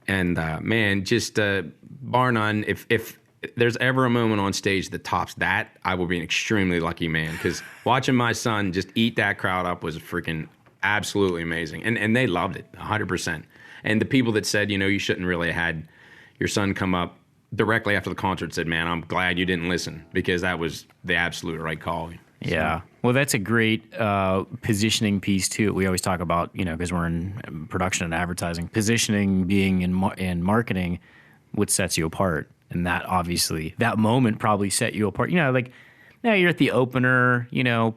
And man, just bar none. If there's ever a moment on stage that tops that, I will be an extremely lucky man. Because watching my son just eat that crowd up was freaking absolutely amazing. And they loved it 100%. And the people that said, you shouldn't really have had your son come up directly after the concert said, man, I'm glad you didn't listen because that was the absolute right call. Yeah. Well, that's a great positioning piece, too. We always talk about, because we're in production and advertising, positioning being in marketing, what sets you apart. And that obviously, that moment probably set you apart. Now you're at the opener,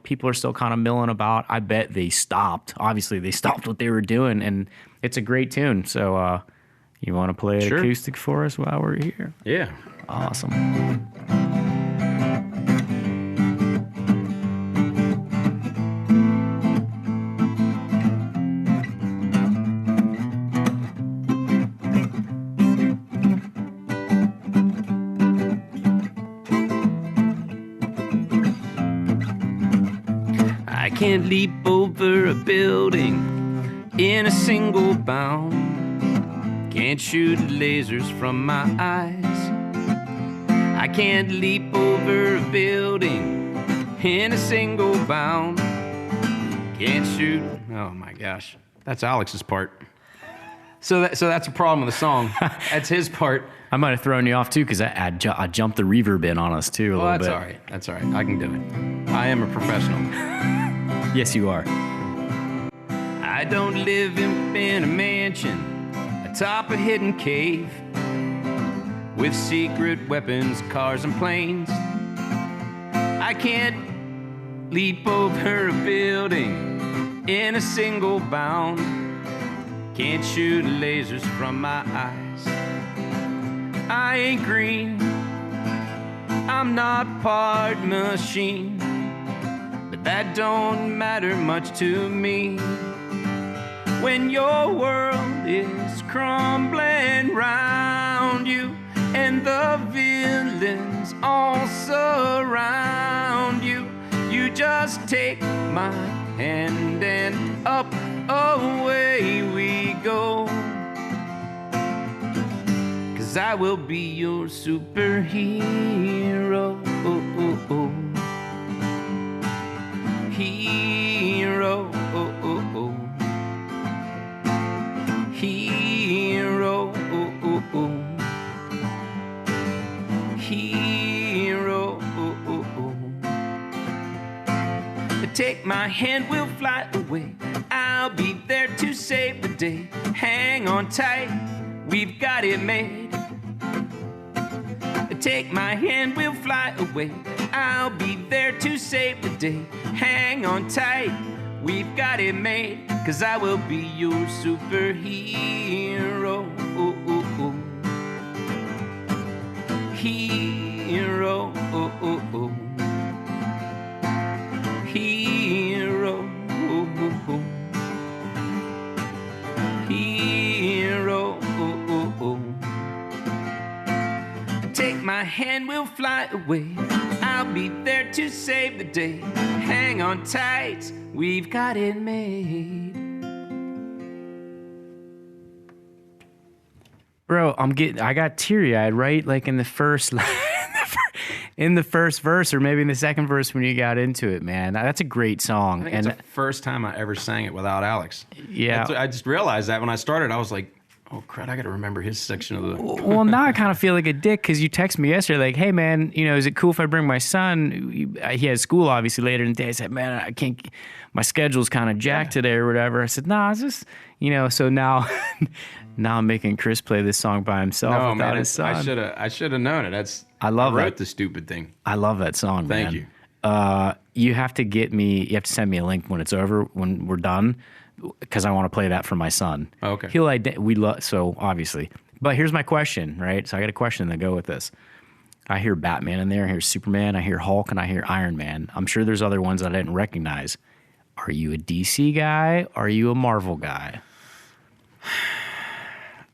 people are still kind of milling about. I bet they stopped. Obviously, they stopped what they were doing, and it's a great tune. So you want to play an acoustic for us while we're here? Yeah. Awesome. I can't leap over a building in a single bound. Can't shoot lasers from my eyes. I can't leap over a building in a single bound. Can't shoot. Oh my gosh, that's Alex's part. So that's a problem with the song. That's his part. I might have thrown you off too because I jumped the reverb in on us too a little bit. That's all right. That's all right. I can do it. I am a professional. Yes, you are. I don't live in a mansion atop a hidden cave with secret weapons, cars, and planes. I can't leap over a building in a single bound. Can't shoot lasers from my eyes. I ain't green, I'm not part machine, but that don't matter much to me. When your world is crumbling round you and the villains all surround you. You just take my hand and up away we go. 'Cause I will be your superhero. Hero. Hero. Hero. Take my hand, we'll fly away. I'll be there to save the day. Hang on tight, we've got it made. Take my hand, we'll fly away. I'll be there to save the day. Hang on tight, we've got it made. 'Cause I will be your superhero. Hero. Hero. Hero. Take my hand, we'll fly away. I'll be there to save the day. Hang on tight, we've got it made. Bro, I got teary-eyed, right? Like in the first in the first verse, or maybe in the second verse when you got into it, man. That's a great song. I think and it's the first time I ever sang it without Alex. Yeah. I just realized that when I started, I was like, oh, crap, I got to remember his section of the... Well, now I kind of feel like a dick because you texted me yesterday like, hey, man, is it cool if I bring my son? He has school, obviously, later in the day. I said, man, I can't... My schedule's kind of jacked today or whatever. I said, nah, it's just... so now... Now I'm making Chris play this song by himself without his son. I should have known it. I wrote the stupid thing. I love that song, man. Thank you. You have to send me a link when it's over, when we're done, because I want to play that for my son. Okay. So obviously. But here's my question, right? So I got a question to go with this. I hear Batman in there, I hear Superman, I hear Hulk, and I hear Iron Man. I'm sure there's other ones that I didn't recognize. Are you a DC guy? Are you a Marvel guy?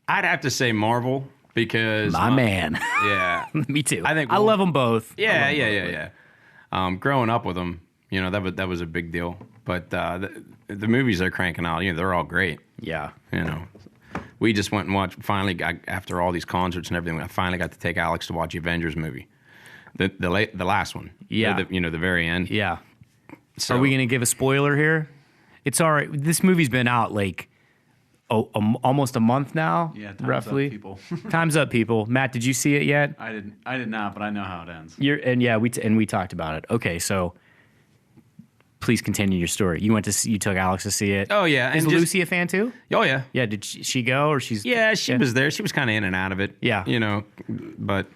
I'd have to say Marvel because... My man. Yeah. Me too. I love them both. Yeah. Growing up with them, that was a big deal. But the movies they're cranking out, they're all great. Yeah. We just went and watched, finally, after all these concerts and everything, I finally got to take Alex to watch the Avengers movie. The last one. Yeah. The very end. Yeah. So, are we going to give a spoiler here? It's all right. This movie's been out almost a month now. Yeah, roughly. Up, people. Time's up, people. Matt, did you see it yet? I did not, but I know how it ends. We talked about it. Okay, so please continue your story. You took Alex to see it. Oh yeah, is Lucy a fan too? Oh yeah. Yeah, did she go or she's? Yeah, she was there. She was kind of in and out of it. Yeah. But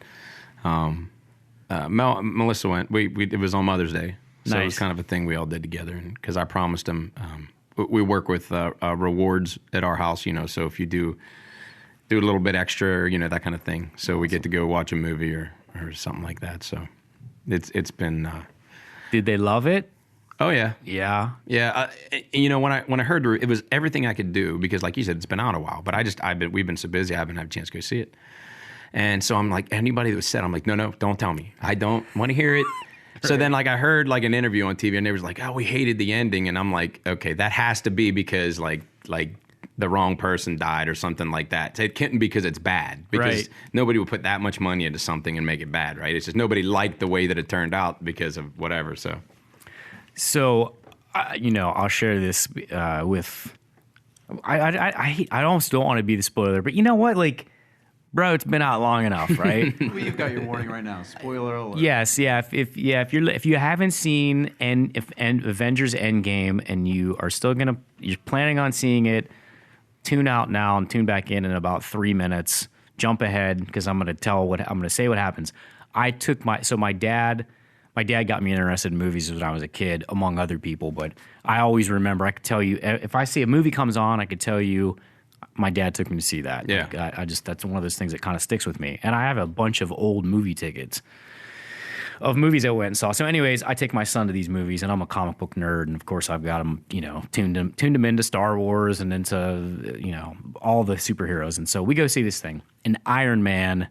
Melissa went. It was on Mother's Day, so nice. It was kind of a thing we all did together, and because I promised him. We work with rewards at our house, so if you do a little bit extra, that kind of thing. So we get to go watch a movie or something like that. So it's been. Did they love it? Oh yeah, yeah. When I heard it was everything I could do because, like you said, it's been out a while. But we've been so busy, I haven't had a chance to go see it. And so I'm like, anybody that was said, I'm like, no, don't tell me. I don't want to hear it. So then, I heard an interview on TV, and they was like, "Oh, we hated the ending," and I'm like, "Okay, that has to be because like the wrong person died or something like that. It couldn't be because it's bad because nobody would put that much money into something and make it bad, right? It's just nobody liked the way that it turned out because of whatever." So I'll share this with. I almost don't want to be the spoiler, but you know what, Bro, it's been out long enough, right? Well, you've got your warning right now. Spoiler alert. Yes, yeah. If you haven't seen Avengers Endgame and you're planning on seeing it, tune out now and tune back in about 3 minutes. Jump ahead because I'm going to say what happens. My dad got me interested in movies when I was a kid, among other people. But I always remember. I could tell you if I see a movie comes on, I could tell you. My dad took me to see that. Yeah. That's one of those things that kind of sticks with me. And I have a bunch of old movie tickets of movies I went and saw. So anyways, I take my son to these movies, and I'm a comic book nerd. And of course I've got him, tuned him into Star Wars and into, all the superheroes. And so we go see this thing. And Iron Man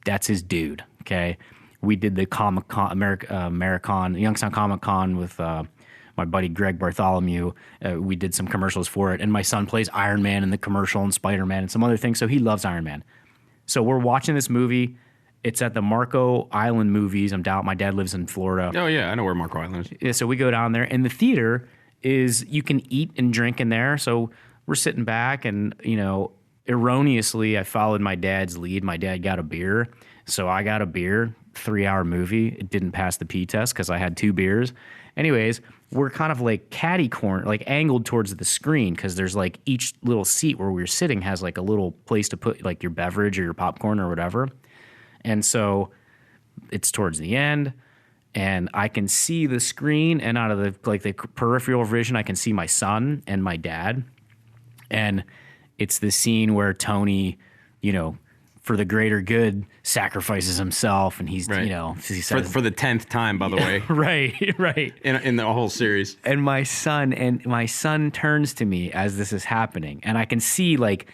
that's his dude. Okay, we did the Comic Con Americon Youngstown Comic Con with my buddy Greg Bartholomew. We did some commercials for it, and my son plays Iron Man in the commercial and Spider-Man and some other things, so he loves Iron Man. So we're watching this movie. It's at the Marco Island Movies. I'm down. My dad lives in Florida. Oh, yeah, I know where Marco Island is. Yeah, so we go down there, and the theater is, you can eat and drink in there. So we're sitting back, and, erroneously, I followed my dad's lead. My dad got a beer, so I got a beer, 3-hour movie. It didn't pass the P test because I had 2 beers. Anyways, we're kind of like catty corner, like angled towards the screen, because there's like each little seat where we're sitting has like a little place to put like your beverage or your popcorn or whatever. And so it's towards the end, and I can see the screen, and out of the peripheral vision, I can see my son and my dad. And it's the scene where Tony, for the greater good, sacrifices himself, and he's, Right. he says, For the 10th time, by the way, right. in the whole series. And my son turns to me as this is happening, and I can see like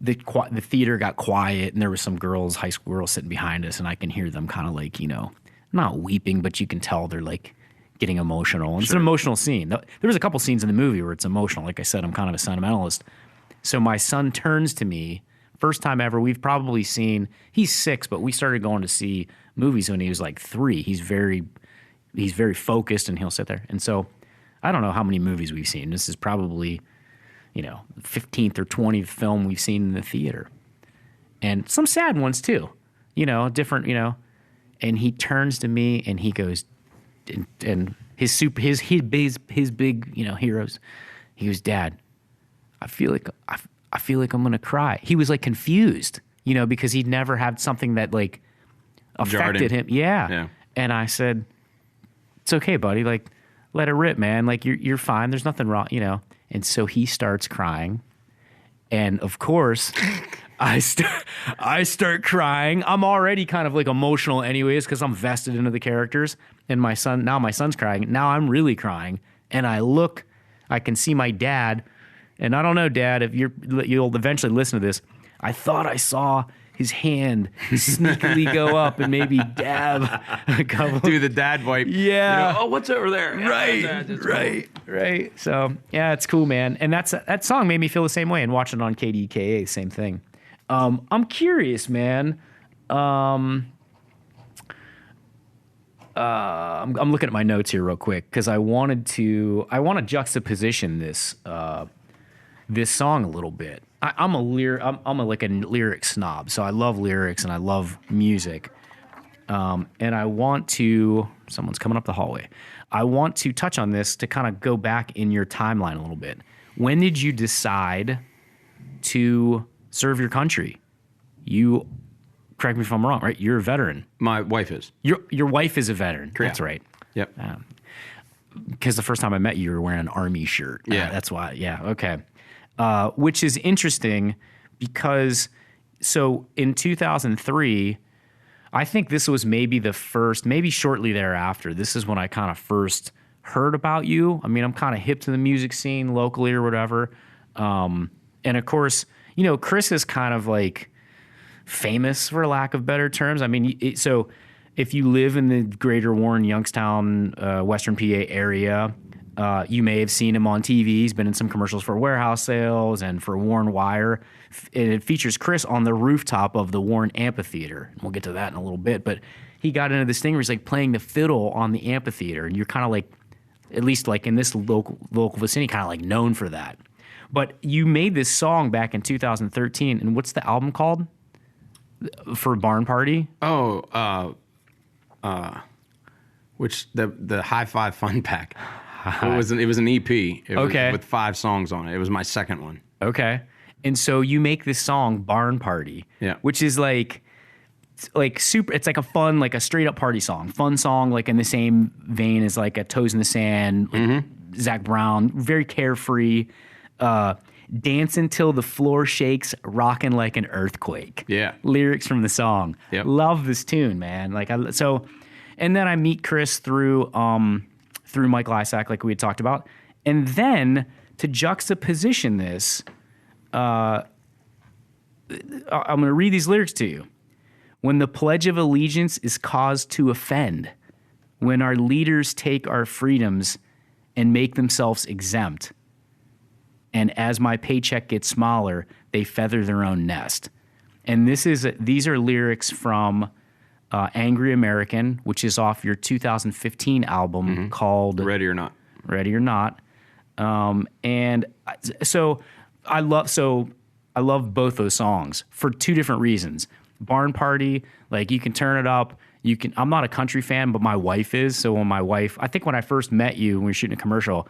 the theater got quiet, and there was some high school girls sitting behind us, and I can hear them kind of like, not weeping, but you can tell they're like getting emotional. And It's an emotional scene. There was a couple scenes in the movie where it's emotional. Like I said, I'm kind of a sentimentalist. So my son turns to me, first time ever. We've probably seen, he's 6, but we started going to see movies when he was like 3. He's very focused, and he'll sit there. And so I don't know how many movies we've seen. This is probably, 15th or 20th film we've seen in the theater. And some sad ones too, different, and he turns to me and he goes, and his big, heroes, he goes, "Dad, I feel like I'm going to cry." He was like confused, because he'd never had something that like affected him. Yeah. And I said, "It's okay, buddy. Like, let it rip, man. Like, you're fine. There's nothing wrong, And so he starts crying. And of course, I start crying. I'm already kind of like emotional anyways, because I'm vested into the characters. And my son's crying. Now I'm really crying. And I can see my dad. And I don't know, Dad, if you'll eventually listen to this. I thought I saw his hand sneakily go up and maybe dab a couple. Do the dad wipe. Yeah. Oh, what's over there? Right. So yeah, it's cool, man. And that song made me feel the same way. And watching it on KDKA, same thing. I'm curious, man. I'm looking at my notes here real quick because I want to juxtaposition this song a little bit. I'm a lyric snob, so I love lyrics and I love music. And I want to, someone's coming up the hallway. I want to touch on this to kind of go back in your timeline a little bit. When did you decide to serve your country? You, correct me if I'm wrong, right? You're a veteran. My wife is. Your wife is a veteran. Correct. That's right. Yep. Because the first time I met you, you were wearing an Army shirt. Yeah. That's why. Yeah. Okay. Which is interesting because, so in 2003, I think this was maybe the first, maybe shortly thereafter, this is when I kind of first heard about you. I mean, I'm kind of hip to the music scene locally or whatever. And of course, Chris is kind of like famous for lack of better terms. I mean, so if you live in the greater Warren, Youngstown, Western PA area, you may have seen him on TV. He's been in some commercials for warehouse sales and for Warren Wire. And it features Chris on the rooftop of the Warren Amphitheater. We'll get to that in a little bit. But he got into this thing where he's like playing the fiddle on the amphitheater. And you're kind of like, at least like in this local vicinity, kind of like known for that. But you made this song back in 2013. And what's the album called? For Barn Party? Oh, which the High Five Fun Pack. It was an EP. It was with 5 songs on it. It was my second one. Okay. And so you make this song Barn Party, which is like super. It's like a fun, like a straight up party song, fun song, like in the same vein as like a Toes in the Sand, like Zach Brown, very carefree, dance until the floor shakes, rocking like an earthquake. Yeah. Lyrics from the song. Yep. Love this tune, man. And then I meet Chris through Michael Isaac, like we had talked about. And then to juxtaposition this, I'm going to read these lyrics to you. when the Pledge of Allegiance is caused to offend, when our leaders take our freedoms and make themselves exempt, and as my paycheck gets smaller, they feather their own nest. And these are lyrics from Angry American, which is off your 2015 album called Ready or Not. Ready or Not. And so I love both those songs for two different reasons. Barn Party, like you can turn it up. I'm not a country fan, but my wife is. So when I think when I first met you, when we were shooting a commercial,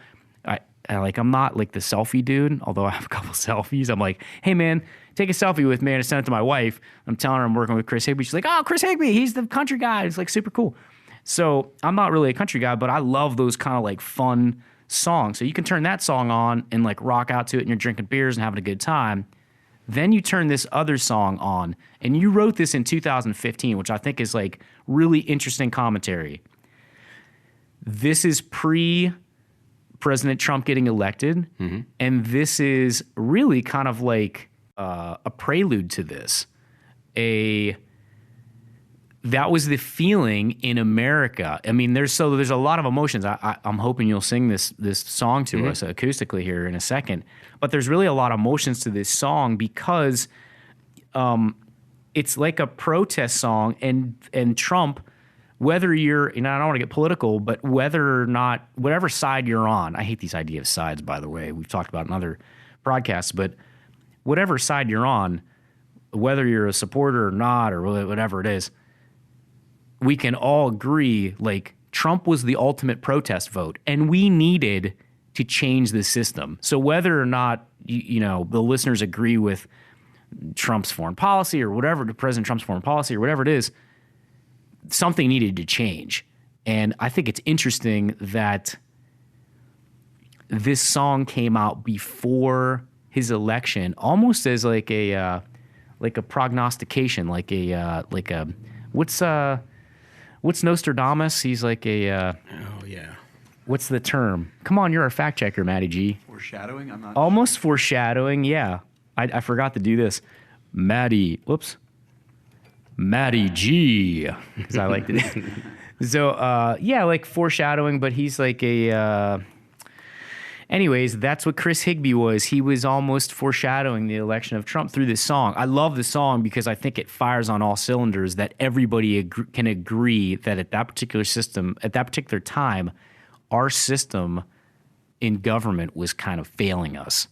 I'm not like the selfie dude, although I have a couple selfies. I'm like, hey man, take a selfie with me, and I sent it to my wife. I'm telling her I'm working with Chris Higbee. She's like, oh, Chris Higbee, he's the country guy. It's like super cool. So I'm not really a country guy, but I love those kind of like fun songs. So you can turn that song on and like rock out to it, and you're drinking beers and having a good time. Then you turn this other song on, and you wrote this in 2015, which I think is like really interesting commentary. This is pre-President Trump getting elected, and this is really kind of like a prelude to this. That was the feeling in America. I mean, there's a lot of emotions. I'm hoping you'll sing this song to us acoustically here in a second. But there's really a lot of emotions to this song because it's like a protest song, and Trump, whether you're, I don't want to get political, but whether or not, whatever side you're on, I hate these idea of sides, by the way. We've talked about it in other broadcasts, but whatever side you're on, whether you're a supporter or not, or whatever it is, we can all agree, like, Trump was the ultimate protest vote, and we needed to change the system. So whether or not, the listeners agree with Trump's foreign policy or whatever, President Trump's foreign policy or whatever it is, something needed to change. And I think it's interesting that this song came out before his election, almost as like a prognostication, what's Nostradamus? He's like what's the term? Come on, you're our fact checker, Matty G. Foreshadowing? I'm not Almost foreshadowing, yeah. I forgot to do this. Matty G, because I like to do. So, like foreshadowing, but he's like anyways, that's what Chris Higbee was. He was almost foreshadowing the election of Trump through this song. I love the song because I think it fires on all cylinders, that everybody can agree that at that particular system, at that particular time, our system in government was kind of failing us.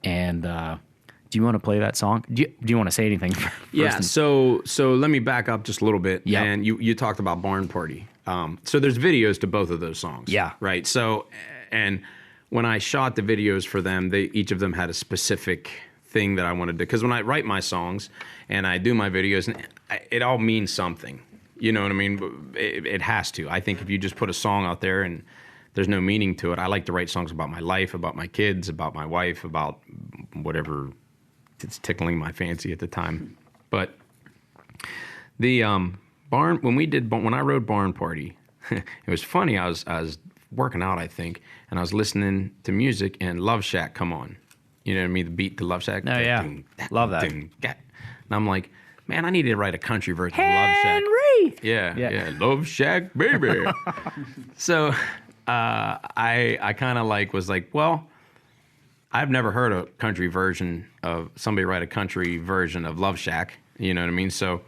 And do you want to play that song? Do you want to say anything first? Yeah, so let me back up just a little bit. Yep. And you talked about Barn Party. So there's videos to both of those songs. Yeah. Right? So, and when I shot the videos for them, each of them had a specific thing that I wanted to, because when I write my songs and I do my videos, it all means something. You know what I mean? It has to. I think if you just put a song out there and there's no meaning to it, I like to write songs about my life, about my kids, about my wife, about whatever it's tickling my fancy at the time. But the when I wrote Barn Party, it was funny. I was working out, I think, and I was listening to music, and Love Shack come on. You know what I mean? The beat to Love Shack. Oh, yeah. Love that. And I'm like, man, I need to write a country version of Love Shack. Henry! Yeah. Love Shack, baby. So I kind of was like, well, I've never heard a country version of somebody write a country version of Love Shack. You know what I mean? So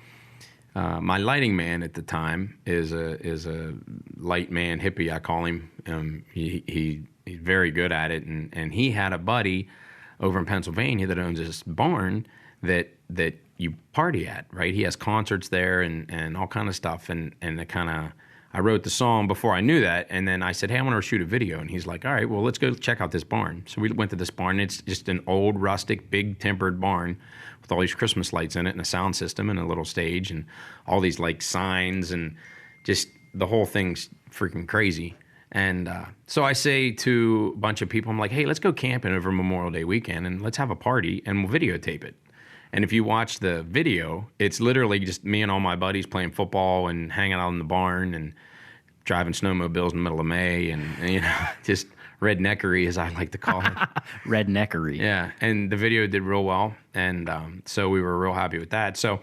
my lighting man at the time is a light man hippie, I call him. He's very good at it, and he had a buddy over in Pennsylvania that owns this barn that you party at, right? He has concerts there and all kind of stuff, and I wrote the song before I knew that, and then I said, hey, I want to shoot a video. And he's like, all right, well, let's go check out this barn. So we went to this barn. It's just an old, rustic, big tempered barn with all these Christmas lights in it and a sound system and a little stage and all these signs, and just the whole thing's freaking crazy. And so I say to a bunch of people, I'm like, hey, let's go camping over Memorial Day weekend and let's have a party and we'll videotape it. And if you watch the video, it's literally just me and all my buddies playing football and hanging out in the barn and driving snowmobiles in the middle of May and just redneckery, as I like to call it. Redneckery. Yeah, and the video did real well, and so we were real happy with that. So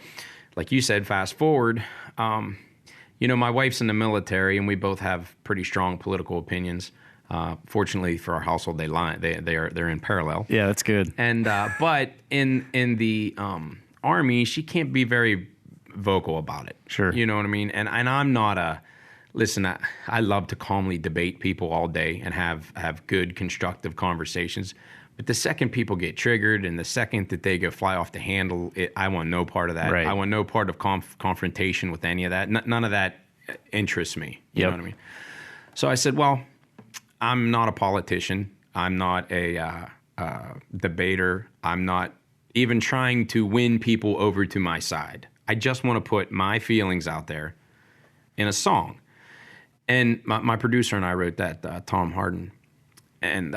like you said, fast forward, my wife's in the military, and we both have pretty strong political opinions. Fortunately for our household, they're in parallel. Yeah, that's good. And but in the Army, she can't be very vocal about it. Sure. You know what I mean? And I'm not listen, I love to calmly debate people all day and have good, constructive conversations. But the second people get triggered and the second that they go fly off the handle, I want no part of that. Right. I want no part of confrontation with any of that. None of that interests me. You know what I mean? So I said, well, I'm not a politician. I'm not a debater. I'm not even trying to win people over to my side. I just want to put my feelings out there in a song. And my producer and I wrote that, Tom Harden. And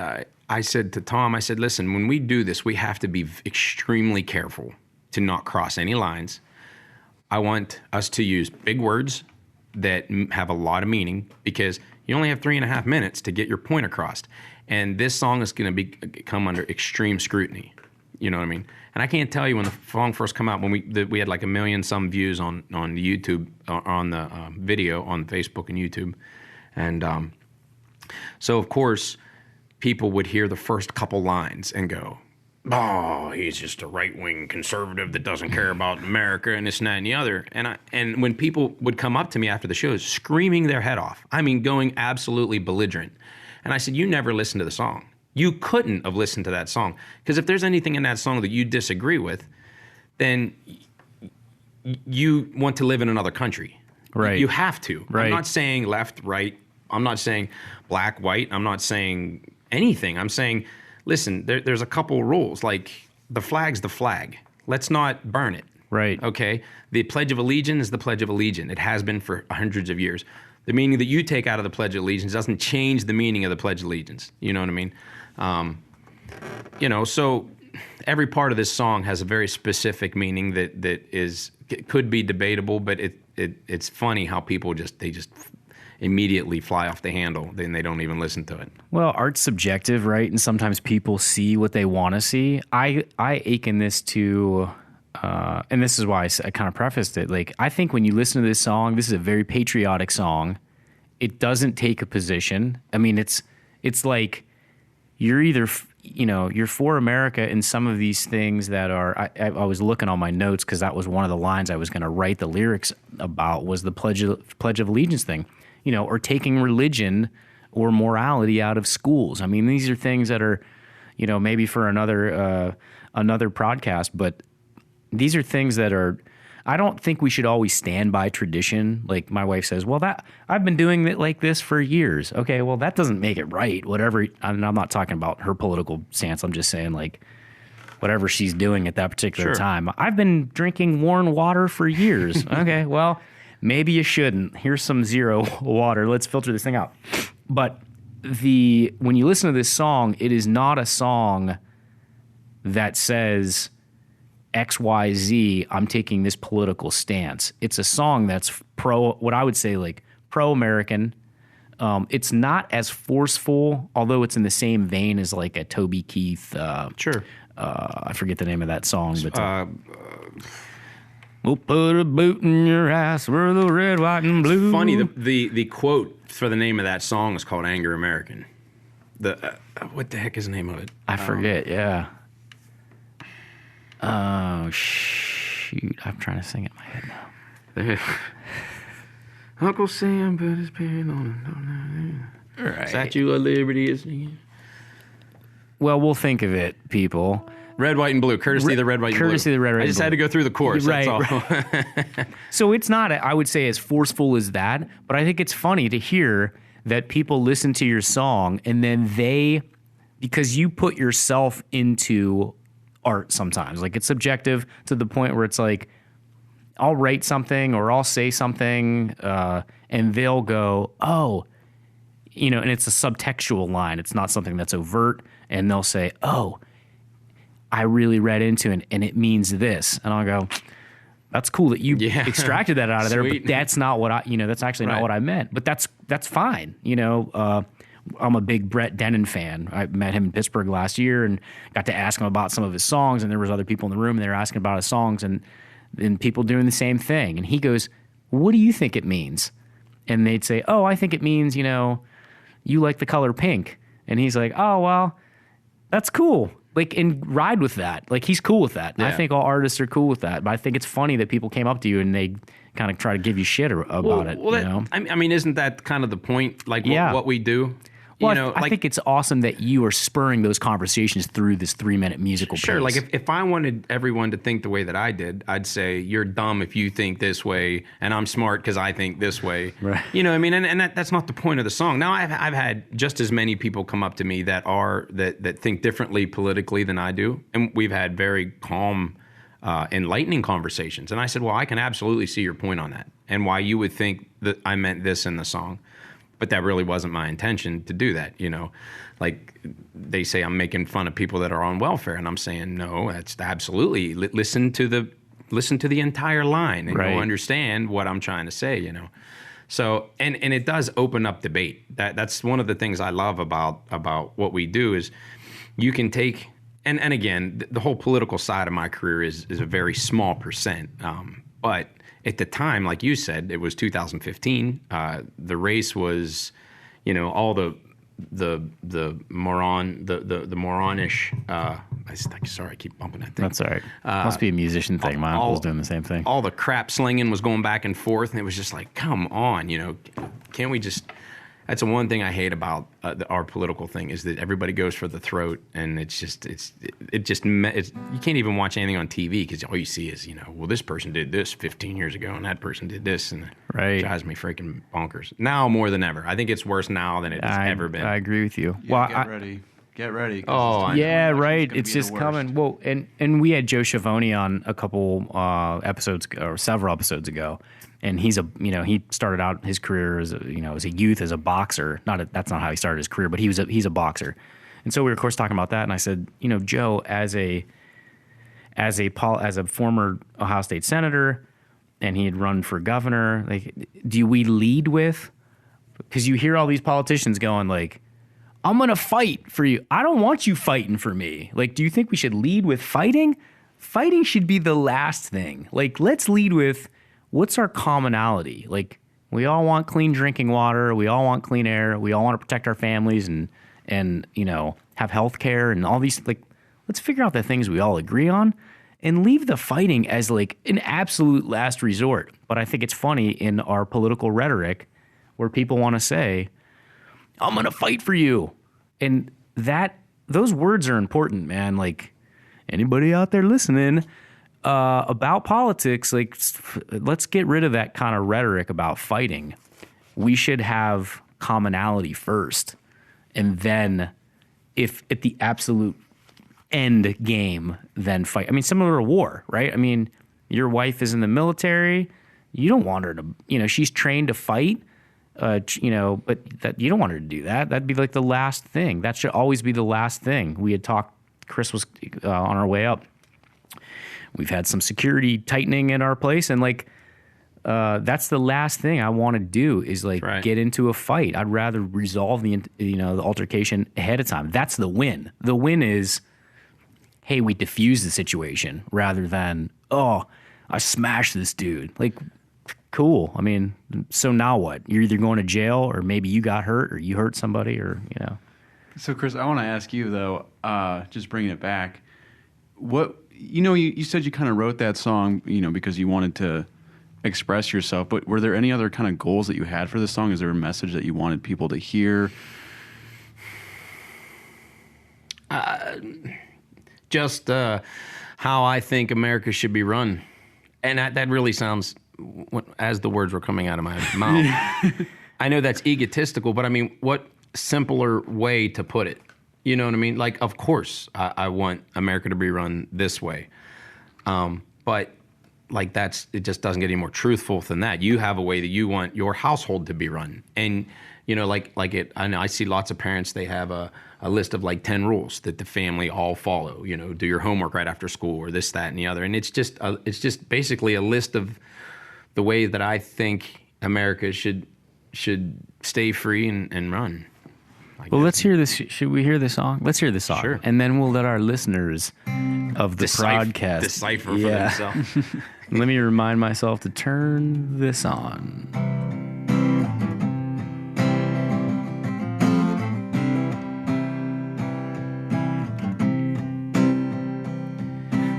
I said to Tom, listen, when we do this, we have to be extremely careful to not cross any lines. I want us to use big words that have a lot of meaning, because you only have 3.5 minutes to get your point across. And this song is going to come under extreme scrutiny. You know what I mean? And I can't tell you, when the song first came out, when we had like 1 million some views on YouTube, on the video on Facebook and YouTube. And so, of course, people would hear the first couple lines and go, oh, he's just a right-wing conservative that doesn't care about America and this and that and the other. And when people would come up to me after the shows screaming their head off, I mean, going absolutely belligerent. And I said, you never listened to the song. You couldn't have listened to that song. Because if there's anything in that song that you disagree with, then you want to live in another country. Right. You have to. Right. I'm not saying left, right. I'm not saying black, white. I'm not saying anything. I'm saying, listen, there's a couple rules. Like, the flag's the flag. Let's not burn it. Right. Okay? The Pledge of Allegiance is the Pledge of Allegiance. It has been for hundreds of years. The meaning that you take out of the Pledge of Allegiance doesn't change the meaning of the Pledge of Allegiance. You know what I mean? So every part of this song has a very specific meaning that could be debatable, but it's funny how people just immediately fly off the handle, then they don't even listen to it. Well, art's subjective, right? And sometimes people see what they want to see. I ache this to, and this is why I kind of prefaced it. Like, I think when you listen to this song, this is a very patriotic song. It doesn't take a position. I mean, it's like you're either, you're for America in some of these things that are, I was looking on my notes because that was one of the lines I was going to write the lyrics about, was the Pledge of Allegiance thing. Or taking religion or morality out of schools. I mean, these are things that are, maybe for another podcast, but these are things that are, I don't think we should always stand by tradition. Like my wife says, well, that I've been doing it like this for years. Okay, well, that doesn't make it right. Whatever, I'm not talking about her political stance. I'm just saying, like, whatever she's doing at that particular time. I've been drinking warm water for years. Okay, well, maybe you shouldn't. Here's some zero water. Let's filter this thing out. But when you listen to this song, it is not a song that says XYZ, I'm taking this political stance. It's a song that's what I would say, like, pro-American. It's not as forceful, although it's in the same vein as like a Toby Keith. I forget the name of that song, but we'll put a boot in your ass for the red, white, and blue. It's funny, the quote for the name of that song is called Angry American. What the heck is the name of it? I forget, yeah. Oh, shoot. I'm trying to sing it in my head now. Uncle Sam put his pen on it. Right. Statue of Liberty is... Well, we'll think of it, people. Red, white, and blue. Courtesy of the red, white, and blue. Courtesy of the red, white, I just had to go through the course. Right, that's all. right. So it's not, I would say, as forceful as that, but I think it's funny to hear that people listen to your song and then because you put yourself into art sometimes. Like, it's subjective to the point where it's like, I'll write something or I'll say something and they'll go, oh, and it's a subtextual line. It's not something that's overt. And they'll say, oh, I really read into it and it means this. And I'll go, that's cool that you extracted that out of there, but that's not what that's actually not what I meant. But that's fine. I'm a big Brett Dennen fan. I met him in Pittsburgh last year and got to ask him about some of his songs, and there was other people in the room and they were asking about his songs, and and people doing the same thing. And he goes, what do you think it means? And they'd say, oh, I think it means, you like the color pink. And he's like, oh, well, that's cool. Like, and ride with that. Like, he's cool with that. And I think all artists are cool with that. But I think it's funny that people came up to you and they kind of try to give you shit about it. Well, I mean, isn't that kind of the point? Like, what we do? Well, I think it's awesome that you are spurring those conversations through this 3-minute musical piece. Sure, like if I wanted everyone to think the way that I did, I'd say, you're dumb if you think this way, and I'm smart because I think this way. Right. You know what I mean? And that's not the point of the song. Now, I've had just as many people come up to me that think differently politically than I do, and we've had very calm, enlightening conversations. And I said, well, I can absolutely see your point on that, and why you would think that I meant this in the song. But that really wasn't my intention to do that, Like, they say I'm making fun of people that are on welfare, and I'm saying, no, that's absolutely. Listen to the entire line, and you'll understand what I'm trying to say, So, and it does open up debate. That's one of the things I love about what we do is you can take, and again, the whole political side of my career is a very small percent, but at the time, like you said, it was 2015. The race was, all the moronish. Sorry, I keep bumping that thing. That's all right. Must be a musician thing. My uncle's doing the same thing. All the crap slinging was going back and forth, and it was just like, come on, can't we just? That's the one thing I hate about our political thing is that everybody goes for the throat, and you can't even watch anything on TV because all you see is, well, this person did this 15 years ago, and that person did this, and it drives me freaking bonkers. Now more than ever. I think it's worse now than it's ever been. I agree with you. Yeah, get ready. Oh, yeah, right. It's just coming. Well, and we had Joe Schiavone on a couple episodes or several episodes ago. And he started out his career as a youth as a boxer. That's not how he started his career, but he's a boxer. And so we were of course talking about that. And I said, Joe, as a former Ohio State senator, and he had run for governor, like, do we lead with? Because you hear all these politicians going like, I'm gonna fight for you. I don't want you fighting for me. Like, do you think we should lead with fighting? Fighting should be the last thing. Like, let's lead with, what's our commonality? Like, we all want clean drinking water. We all want clean air. We all want to protect our families and have health care and all these. Like, let's figure out the things we all agree on and leave the fighting as like an absolute last resort. But I think it's funny in our political rhetoric where people want to say, I'm going to fight for you. And those words are important, man. Like, anybody out there listening, about politics, like, let's get rid of that kind of rhetoric about fighting. We should have commonality first, and then, if at the absolute end game, then fight. I mean, similar to war, right? I mean, your wife is in the military. You don't want her to, she's trained to fight, but you don't want her to do that. That'd be like the last thing. That should always be the last thing. We had talked. Chris was on our way up. We've had some security tightening in our place, and that's the last thing I want to do is get into a fight. I'd rather resolve the altercation ahead of time. That's the win. The win is, hey, we diffuse the situation rather than, oh, I smashed this dude. Like, cool. I mean, so now what? You're either going to jail, or maybe you got hurt, or you hurt somebody, or So, Chris, I want to ask you though, just bringing it back, what. You said you kind of wrote that song, because you wanted to express yourself, but were there any other kind of goals that you had for this song? Is there a message that you wanted people to hear? Just how I think America should be run. And that really sounds, as the words were coming out of my mouth, I know that's egotistical, but I mean, what simpler way to put it? You know what I mean? Like, of course, I want America to be run this way. But like it just doesn't get any more truthful than that. You have a way that you want your household to be run. And, I know I see lots of parents, they have a list of like 10 rules that the family all follow, do your homework right after school, or this, that, and the other. And it's just basically a list of the way that I think America should stay free and run. Well, let's hear this. Should we hear the song? Let's hear the song. Sure. And then we'll let our listeners of the podcast decipher for themselves. Let me remind myself to turn this on.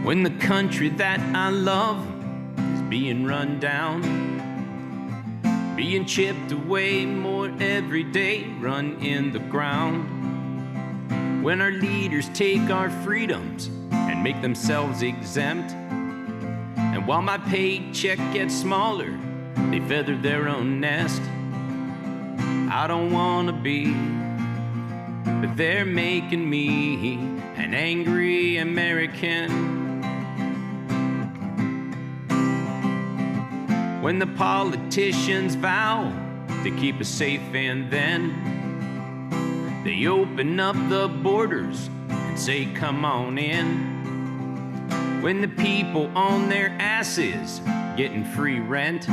When the country that I love is being run down, being chipped away more every day, run in the ground. When our leaders take our freedoms and make themselves exempt, and while my paycheck gets smaller, they feather their own nest. I don't wanna be, but they're making me an angry American. When the politicians vow to keep us safe and then they open up the borders and say, come on in. When the people on their asses getting free rent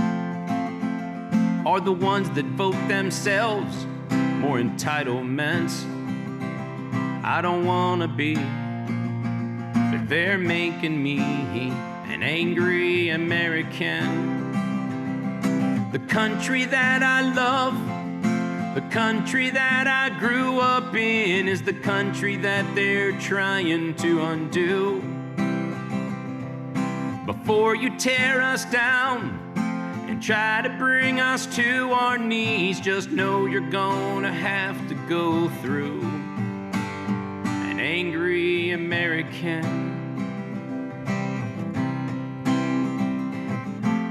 are the ones that vote themselves more entitlements. I don't wanna be, but they're making me an angry American. The country that I love, the country that I grew up in, is the country that they're trying to undo. Before you tear us down and try to bring us to our knees, just know you're gonna have to go through an angry American.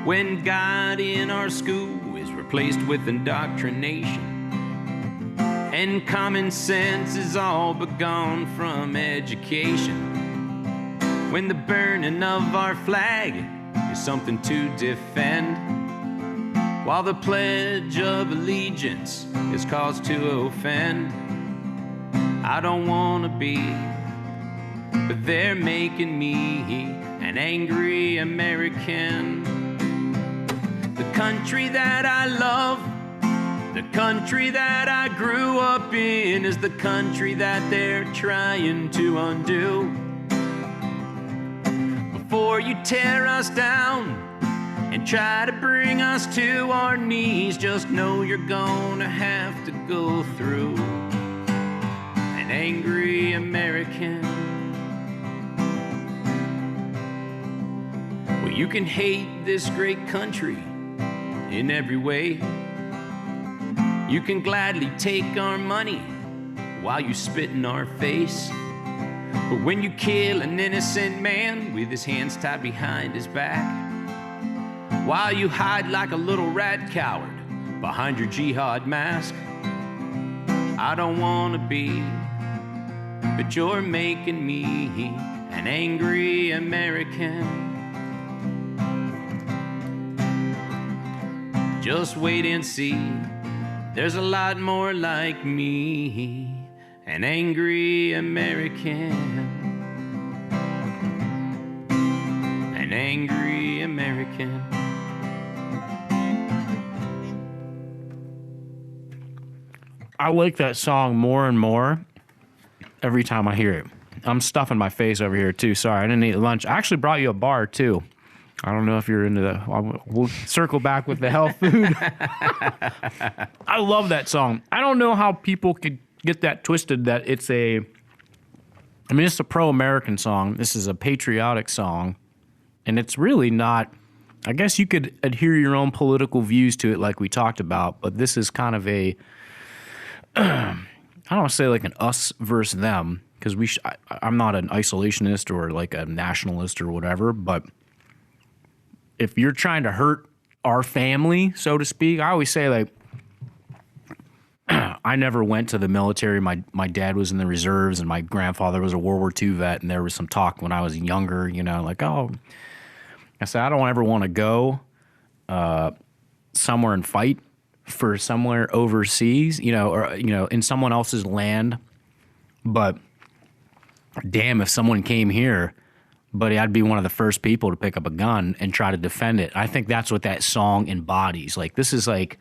When God in our school is replaced with indoctrination, and common sense is all but gone from education. When the burning of our flag is something to defend, while the Pledge of Allegiance is cause to offend. I don't wanna be, but they're making me an angry American. The country that I love, the country that I grew up in, is the country that they're trying to undo. Before you tear us down and try to bring us to our knees, just know you're gonna have to go through an angry American. Well, you can hate this great country in every way. You can gladly take our money while you spit in our face. But when you kill an innocent man with his hands tied behind his back, while you hide like a little rat coward behind your jihad mask, I don't wanna be, but you're making me an angry American. Just wait and see, there's a lot more like me, an angry American. An angry American. I like that song more and more every time I hear it. I'm stuffing my face over here too. Sorry, I didn't eat lunch. I actually brought you a bar too. I don't know if you're into that. We'll circle back with the health food. I love that song. I don't know how people could get that twisted that it's a pro-American song. This is a patriotic song. And it's really not, I guess you could adhere your own political views to it like we talked about, but this is kind of a, I don't want to say like an us versus them, because I'm not an isolationist or like a nationalist or whatever, but if you're trying to hurt our family, so to speak, I always say, like, I never went to the military. My dad was in the reserves, and my grandfather was a World War II vet, and there was some talk when I was younger, like, oh, I said, I don't ever want to go somewhere and fight for somewhere overseas, or, in someone else's land. But damn, if someone came here, buddy, I'd be one of the first people to pick up a gun and try to defend it. I think that's what that song embodies. Like, this is like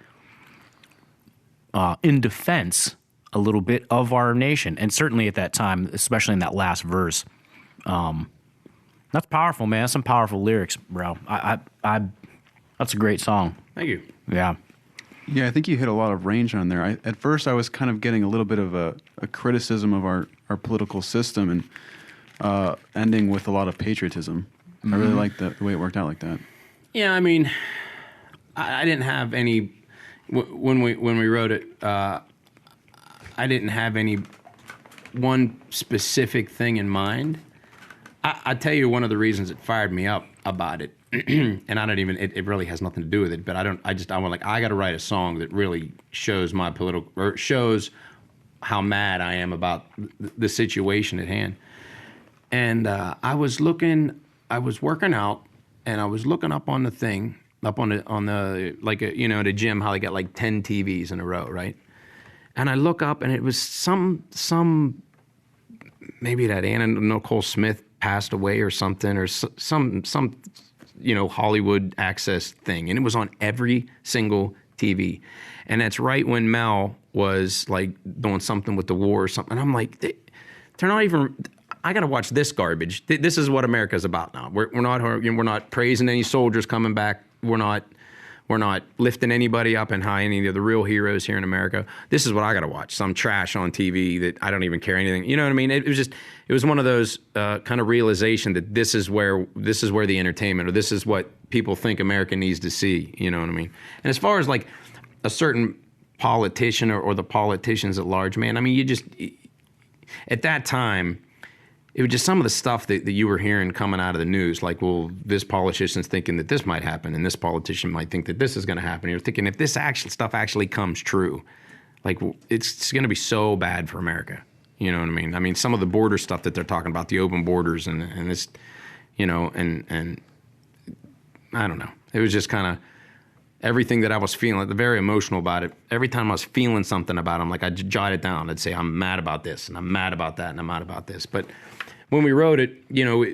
in defense a little bit of our nation. And certainly at that time, especially in that last verse, That's powerful, man. That's some powerful lyrics, bro. That's a great song. Thank you. Yeah. Yeah, I think you hit a lot of range on there. At first, I was kind of getting a little bit of a criticism of our political system and ending with a lot of patriotism. I really liked the way it worked out like that. Yeah, I mean, I didn't have any when we wrote it. I didn't have any one specific thing in mind. I tell you one of the reasons it fired me up about it, and I don't even. It really has nothing to do with it. But I got to write a song that really shows my political or shows how mad I am about the situation at hand. And I was working out, and I was looking up on the thing, up on the like a, you know, at a gym, how they got like 10 TVs in a row, right? And I look up, and it was some maybe that Anna Nicole Smith passed away or something, or some you know, Hollywood access thing, and it was on every single TV. And that's right when Mel was like doing something with the war or something. And I'm like, they're not even. I got to watch this garbage. This is what America's about now. We're not praising any soldiers coming back. We're not lifting anybody up and high, any of the real heroes here in America. This is what I got to watch. Some trash on TV that I don't even care anything. You know what I mean? It was one of those kind of realization that this is where the entertainment, or this is what people think America needs to see. You know what I mean? And as far as like a certain politician or the politicians at large, man, I mean, at that time, it was just some of the stuff that you were hearing coming out of the news, like, well, this politician's thinking that this might happen, and this politician might think that this is going to happen. You're thinking, if this actual stuff actually comes true, like, it's going to be so bad for America. You know what I mean? I mean, some of the border stuff that they're talking about, the open borders and this, you know, and I don't know. It was just kind of everything that I was feeling, like, very emotional about it. Every time I was feeling something about it, I'm like, I'd jot it down. I'd say, I'm mad about this, and I'm mad about that, and I'm mad about this. But when we wrote it, you know,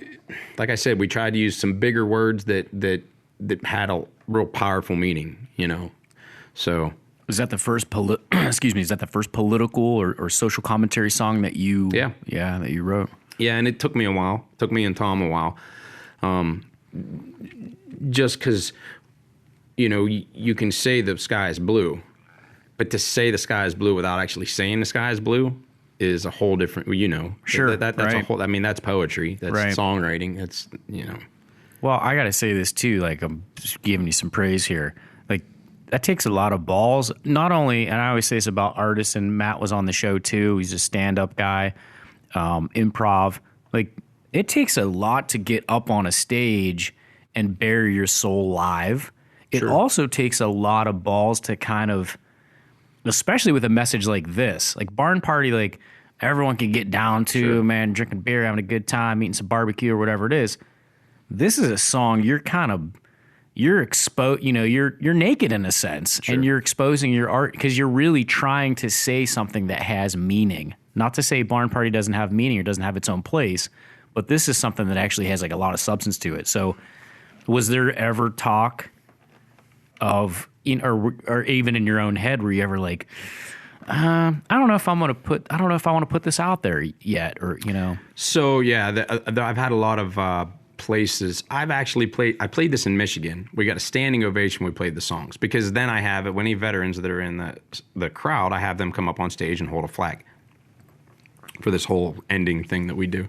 like I said, we tried to use some bigger words that had a real powerful meaning, you know. So is that the first is that the first political or social commentary song that you that you wrote? Yeah, and it took me a while. It took me and Tom a while. Just because, you know, you can say the sky is blue, but to say the sky is blue without actually saying the sky is blue is a whole different, you know. Sure. That's right. a whole, I mean, that's poetry. That's right. Songwriting. That's, you know. Well, I got to say this too, like, I'm just giving you some praise here. Like, that takes a lot of balls. Not only, and I always say this about artists, and Matt was on the show too. He's a stand-up guy, improv. Like, it takes a lot to get up on a stage and bare your soul live. It Sure. also takes a lot of balls to kind of, especially with a message like this, like Barn Party, like everyone can get down to, Sure. man, drinking beer, having a good time, eating some barbecue or whatever it is. This is a song you're naked in a sense, Sure. and you're exposing your art because you're really trying to say something that has meaning. Not to say Barn Party doesn't have meaning or doesn't have its own place, but this is something that actually has like a lot of substance to it. So was there ever talk of, or even in your own head, were you ever like, I don't know if I want to put this out there yet, or, you know? So yeah, I've had a lot of places. I played this in Michigan. We got a standing ovation when we played the songs, because then I have it when any veterans that are in the crowd, I have them come up on stage and hold a flag for this whole ending thing that we do.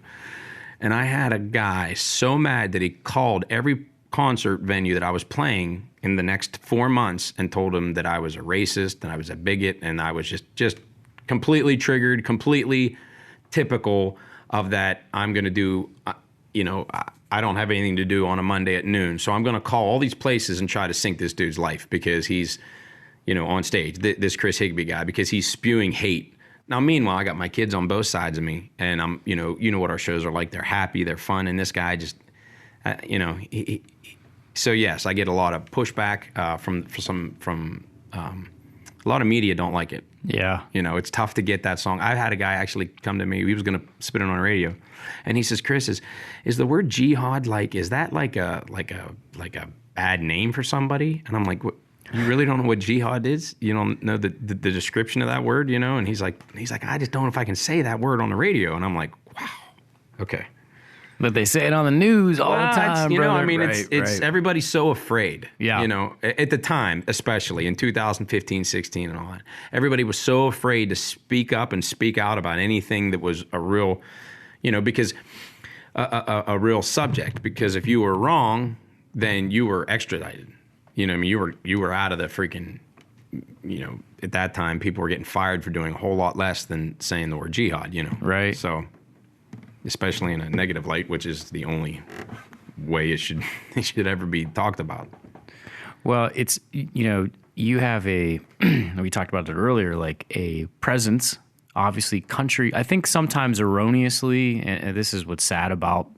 And I had a guy so mad that he called every concert venue that I was playing in the next 4 months and told him that I was a racist and I was a bigot, and I was just completely triggered, completely typical of that. I'm going to do, you know, I don't have anything to do on a Monday at noon, so I'm going to call all these places and try to sink this dude's life because he's, you know, on stage, this Chris Higbee guy, because he's spewing hate. Now, meanwhile, I got my kids on both sides of me, and I'm, you know what our shows are like. They're happy, they're fun, and this guy just, you know, so yes, I get a lot of pushback from a lot of media don't like it. Yeah. You know, it's tough to get that song. I had a guy actually come to me. He was going to spit it on the radio, and he says, "Chris, is the word jihad is that like a bad name for somebody?" And I'm like, "What? You really don't know what jihad is? You don't know the description of that word, you know?" And he's like, I just don't know if I can say that word on the radio. And I'm like, wow, okay. But they say it on the news all the time, you know, brother. I mean, Right, it's right. everybody's so afraid. Yeah. You know, at the time, especially in 2015, 16, and all that, everybody was so afraid to speak up and speak out about anything that was a real, you know, because a real subject. Because if you were wrong, then you were extradited. You know, what I mean, you were out of the freaking. You know, at that time, people were getting fired for doing a whole lot less than saying the word jihad. You know, Right. So. Especially in a negative light, which is the only way it should ever be talked about. Well, it's, you know, you have a, we talked about it earlier, like a presence, obviously country, I think sometimes erroneously, and this is what's sad about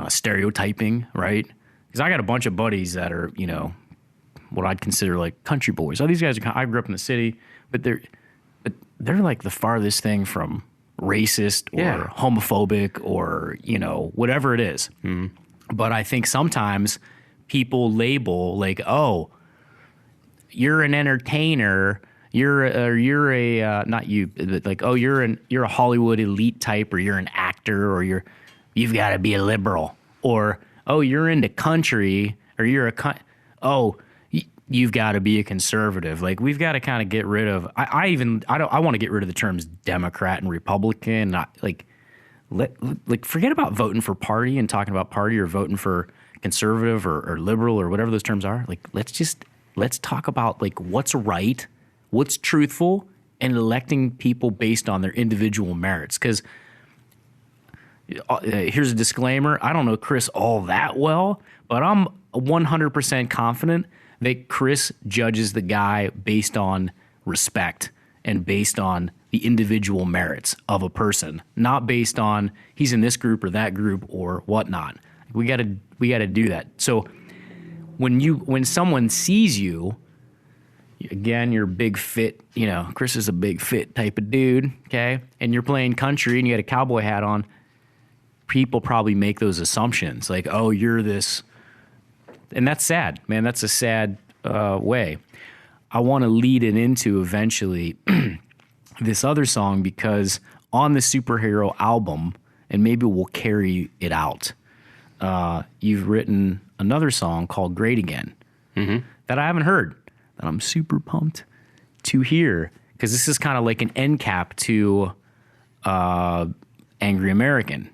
stereotyping, right? Because I got a bunch of buddies that are, you know, what I'd consider like country boys. Oh, these guys are, I grew up in the city, but they're like the farthest thing from racist or homophobic or, you know, whatever it is. But I think sometimes people label like, oh, you're an entertainer, you're a not you, but like, oh, you're a Hollywood elite type, or you're an actor, or you've got to be a liberal, or oh, you're into country, or you've got to be a conservative. Like, we've got to kind of get rid of. I want to get rid of the terms Democrat and Republican. Forget about voting for party and talking about party, or voting for conservative or liberal or whatever those terms are. Like, let's talk about like what's right, what's truthful, and electing people based on their individual merits. Because here's a disclaimer: I don't know Chris all that well, but I'm 100% confident that Chris judges the guy based on respect and based on the individual merits of a person, not based on he's in this group or that group or whatnot. We gotta do that. So when someone sees you, again, you're big fit, you know, Chris is a big fit type of dude, okay? And you're playing country and you got a cowboy hat on, people probably make those assumptions like, oh, you're this. And that's sad, man. That's a sad way. I want to lead it into eventually this other song, because on the Superhero album, and maybe we'll carry it out, you've written another song called Great Again that I haven't heard, that I'm super pumped to hear, because this is kind of like an end cap to Angry American.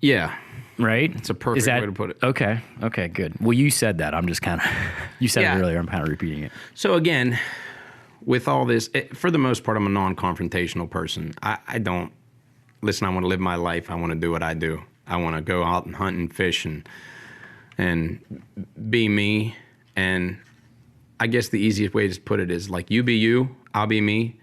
Yeah. Right? It's a perfect way to put it. Okay, good. Well, you said that. I'm just kind of, you said it earlier. I'm kind of repeating it. So again, with all this, for the most part, I'm a non-confrontational person. I don't, listen, I want to live my life. I want to do what I do. I want to go out and hunt and fish and be me. And I guess the easiest way to put it is like, you be you, I'll be me.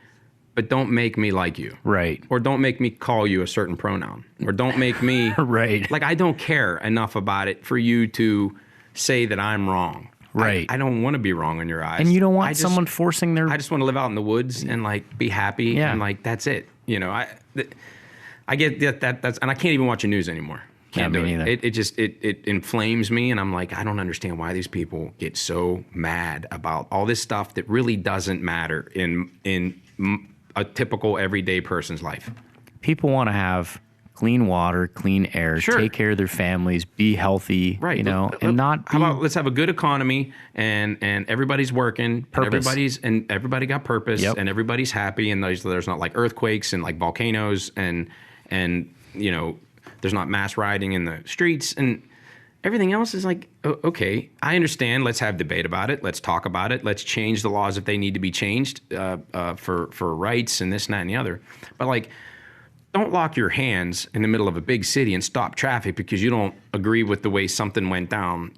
But don't make me like you. Right. Or don't make me call you a certain pronoun. Or don't make me... Right. Like, I don't care enough about it for you to say that I'm wrong. Right. I don't want to be wrong in your eyes. And you don't want someone forcing their... I just want to live out in the woods and, like, be happy. Yeah. And, like, that's it. You know, I get that's... And I can't even watch the news anymore. Can't do it. It inflames me, and I'm like, I don't understand why these people get so mad about all this stuff that really doesn't matter in a typical everyday person's life. People want to have clean water, clean air, take care of their families, be healthy, right? You know, and not. How about let's have a good economy and everybody's working, purpose. and everybody got purpose, Yep. and everybody's happy, and there's not like earthquakes and like volcanoes and you know, there's not mass rioting in the streets, and everything else is like, okay, I understand. Let's have debate about it. Let's talk about it. Let's change the laws if they need to be changed for rights and this and that and the other. But like, don't lock your hands in the middle of a big city and stop traffic because you don't agree with the way something went down.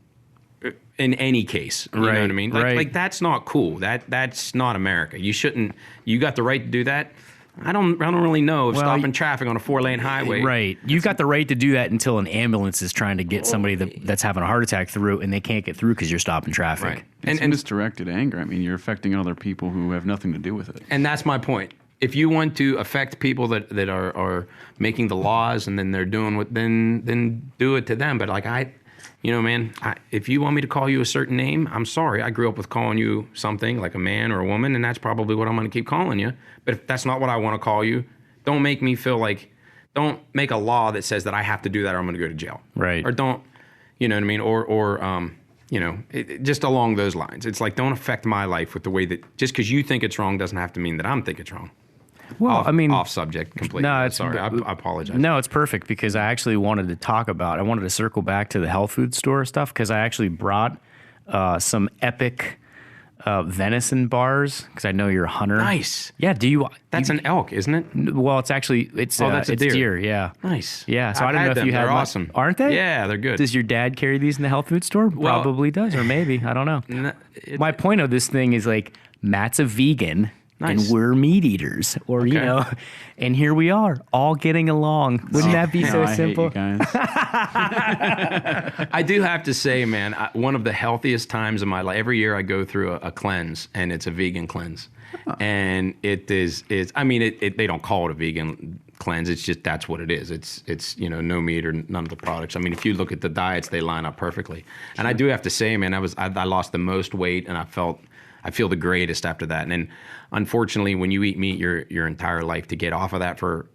In any case, you know what I mean? Like that's not cool. That's not America. You shouldn't. You got the right to do that. I don't really know if stopping traffic on a 4-lane highway. Right. You've got the right to do that until an ambulance is trying to get somebody that's having a heart attack through, and they can't get through because you're stopping traffic. Right. It's misdirected anger. I mean, you're affecting other people who have nothing to do with it. And that's my point. If you want to affect people that are making the laws and then they're doing what, then do it to them. But like if you want me to call you a certain name, I'm sorry. I grew up with calling you something like a man or a woman, and that's probably what I'm going to keep calling you. But if that's not what I want to call you, don't make me feel like don't make a law that says that I have to do that or I'm going to go to jail. Right. Or don't, you know what I mean? Or you know, just along those lines. It's like, don't affect my life with the way that, just because you think it's wrong doesn't have to mean that I'm think it's wrong. Well, Off subject completely. No, Sorry, I apologize. No, it's perfect because I actually wanted to circle back to the health food store stuff because I actually brought some epic venison bars because I know you're a hunter. Nice. Yeah. That's an elk, isn't it? Well, it's actually that's a deer. Yeah. Nice. Yeah. So I've I don't know had if them. you have. They're awesome. Aren't they? Yeah, they're good. Does your dad carry these in the health food store? Well, Probably does, or maybe I don't know. My point of this thing is like Matt's a vegan. Nice. And we're meat eaters, or you know, and here we are, all getting along. Wouldn't that be so simple? I hate you guys. I do have to say, man, one of the healthiest times of my life. Every year I go through a cleanse, and it's a vegan cleanse, and it is. I mean, they don't call it a vegan cleanse. It's just that's what it is. It's you know, no meat or none of the products. I mean, if you look at the diets, they line up perfectly. And I do have to say, man, I lost the most weight, and I feel the greatest after that. And then, unfortunately, when you eat meat your entire life, to get off of that for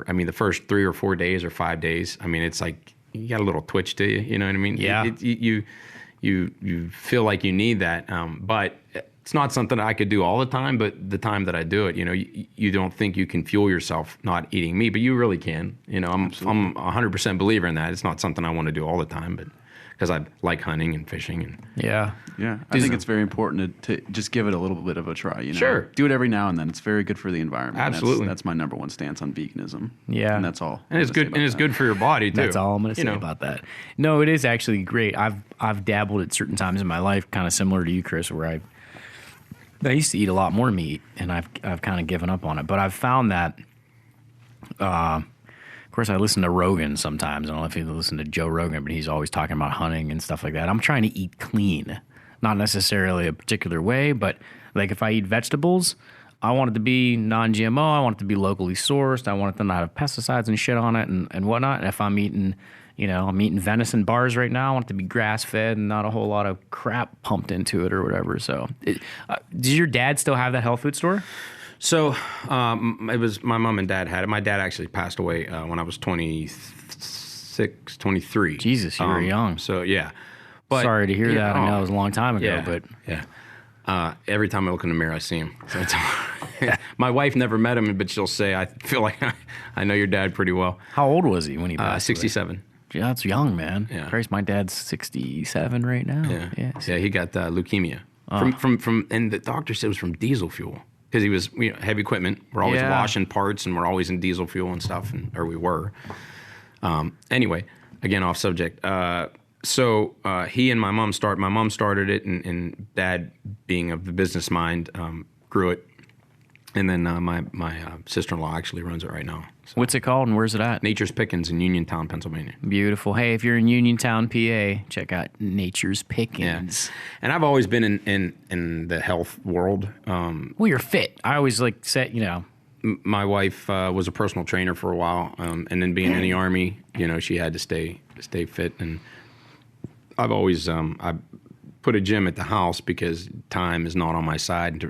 I mean, the first 3 or 4 days or 5 days, I mean, it's like you got a little twitch to you. You know what I mean? Yeah. You feel like you need that, but it's not something I could do all the time. But the time that I do it, you know, you don't think you can fuel yourself not eating meat, but you really can. You know, I'm 100% believer in that. It's not something I want to do all the time, but because I like hunting and fishing and Yeah. I think it's very important to just give it a little bit of a try. You know? Sure. Do it every now and then. It's very good for the environment. Absolutely. That's my number one stance on veganism. Yeah. And that's all. and it's good good for your body too. That's all I'm going to say about that. No, it is actually great. I've dabbled at certain times in my life, kind of similar to you, Chris, where I used to eat a lot more meat, and I've kind of given up on it. But I've found that, of course, I listen to Rogan sometimes. I don't know if you listen to Joe Rogan, but he's always talking about hunting and stuff like that. I'm trying to eat clean, not necessarily a particular way, but like if I eat vegetables, I want it to be non-GMO. I want it to be locally sourced. I want it to not have pesticides and shit on it and whatnot. And if I'm eating, I'm eating venison bars right now, I want it to be grass-fed and not a whole lot of crap pumped into it or whatever. So does your dad still have that health food store? So it was my mom and dad had it. My dad actually passed away when I was 26, 23. Jesus, you were young. So, yeah. But, sorry to hear that. I know it was a long time ago, but... Yeah. Every time I look in the mirror, I see him. So my wife never met him, but she'll say, I feel like I know your dad pretty well. How old was he when he passed 67. away? Yeah, that's young, man. Yeah. Christ, my dad's 67 right now. Yeah, he got leukemia. From and the doctor said it was from diesel fuel. Because he was heavy equipment. We're always washing parts, and we're always in diesel fuel and stuff, or we were. Anyway, again, off subject. So he and my mom started it, and Dad, being of the business mind, grew it. And then my sister-in-law actually runs it right now. So. What's it called, and where's it at? Nature's Pickins in Uniontown, Pennsylvania. Beautiful. Hey, if you're in Uniontown, PA, check out Nature's Pickins. Yeah. And I've always been in the health world. Well, you're fit. I always said. My wife was a personal trainer for a while, and then being in the Army, she had to stay fit. And I've always I put a gym at the house because time is not on my side.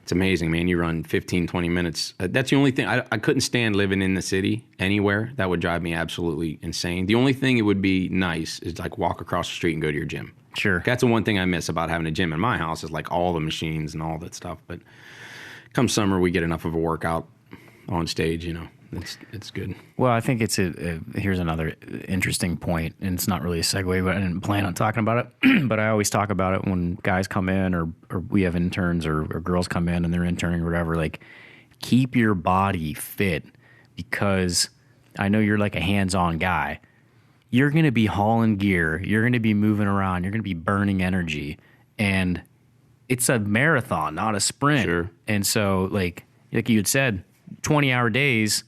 It's amazing, man. You run 15, 20 minutes. That's the only thing. I couldn't stand living in the city anywhere. That would drive me absolutely insane. The only thing it would be nice is like walk across the street and go to your gym. Sure. That's the one thing I miss about having a gym in my house is like all the machines and all that stuff. But come summer, we get enough of a workout on stage, It's good. Well, I think here's another interesting point, and it's not really a segue, but I didn't plan on talking about it. But I always talk about it when guys come in or we have interns or girls come in and they're interning or whatever, like keep your body fit because I know you're like a hands-on guy. You're going to be hauling gear. You're going to be moving around. You're going to be burning energy. And it's a marathon, not a sprint. Sure. And so like you had said, 20-hour days,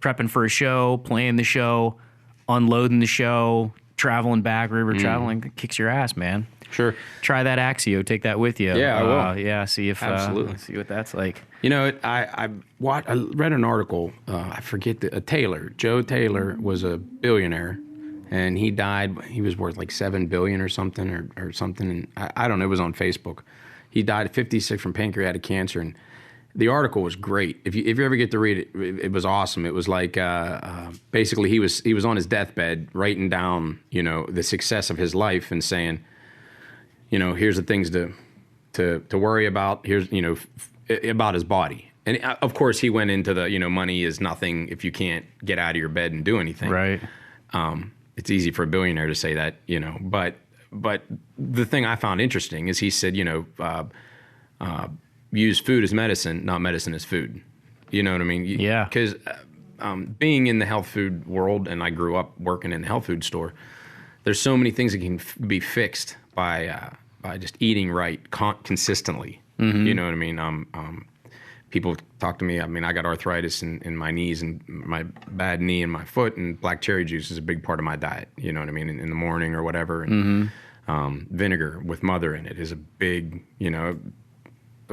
prepping for a show, playing the show, unloading the show, traveling back, river traveling, kicks your ass, man. Sure. Try that Axio. Take that with you. Yeah, I will. Yeah, see if Absolutely. see what that's like. I read an article. I forget Joe Taylor was a billionaire, and he died. He was worth like $7 billion or something, or something. And I don't know. It was on Facebook. He died at 56 from pancreatic cancer, and the article was great. If you ever get to read it, it was awesome. It was like basically he was on his deathbed writing down, you know, the success of his life and saying, you know, here's the things to worry about. Here's, you know, about his body. And of course he went into the, you know, money is nothing if you can't get out of your bed and do anything. Right. It's easy for a billionaire to say that, you know, but the thing I found interesting is he said, you know, use food as medicine, not medicine as food. You know what I mean? Yeah. Because being in the health food world, and I grew up working in the health food store, there's so many things that can be fixed by just eating right consistently. Mm-hmm. You know what I mean? People talk to me. I mean, I got arthritis in my knees and my bad knee and my foot, and black cherry juice is a big part of my diet. You know what I mean? In the morning or whatever. And vinegar with mother in it is a big, you know,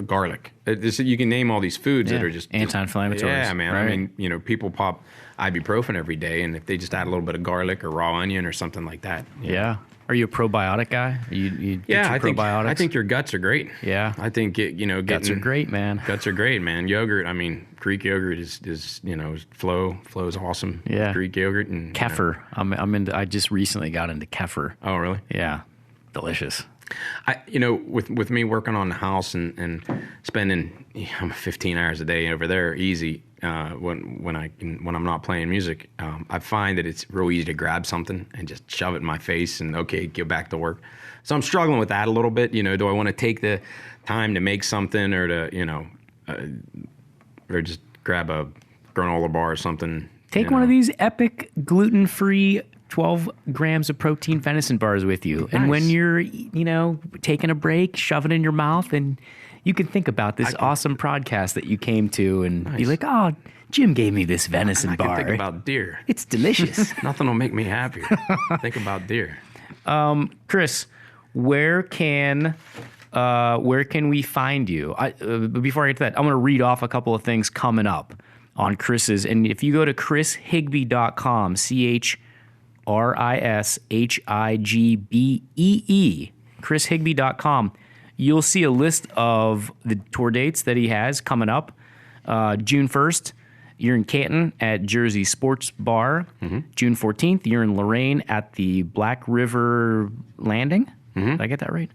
garlic. You can name all these foods that are just anti-inflammatories. Yeah, man. Right. I mean, you know, people pop ibuprofen every day, and if they just add a little bit of garlic or raw onion or something like that. Yeah. Are you a probiotic guy? You Yeah, I probiotics? think your guts are great. Yeah. I think Guts are great, man. Guts are great, man. Yogurt. I mean, Greek yogurt is you know, Flow is awesome. Yeah. Greek yogurt and Kefir. I'm into. I just recently got into kefir. Oh, really? Yeah. Delicious. You know, with me working on the house and spending 15 hours a day over there easy when I'm not playing music, I find that it's real easy to grab something and just shove it in my face and okay, go back to work. So I'm struggling with that a little bit. You know, do I want to take the time to make something or to, you know, or just grab a granola bar or something? Take one of these epic gluten-free 12 grams of protein venison bars with you. Nice. And when you're, you know, taking a break, shove it in your mouth, and you can think about this awesome podcast that you came to and be like, oh, Jim gave me this venison bar. I can think about deer. It's delicious. Nothing will make me happier. Think about deer. Chris, where can we find you? Before I get to that, I'm going to read off a couple of things coming up on Chris's. And if you go to chrishigbee.com, CHRISHIGBEE, chrishigbee.com, you'll see a list of the tour dates that he has coming up. June 1st, you're in Canton at Jersey Sports Bar. Mm-hmm. June 14th, you're in Lorraine at the Black River Landing. Mm-hmm. Did I get that right?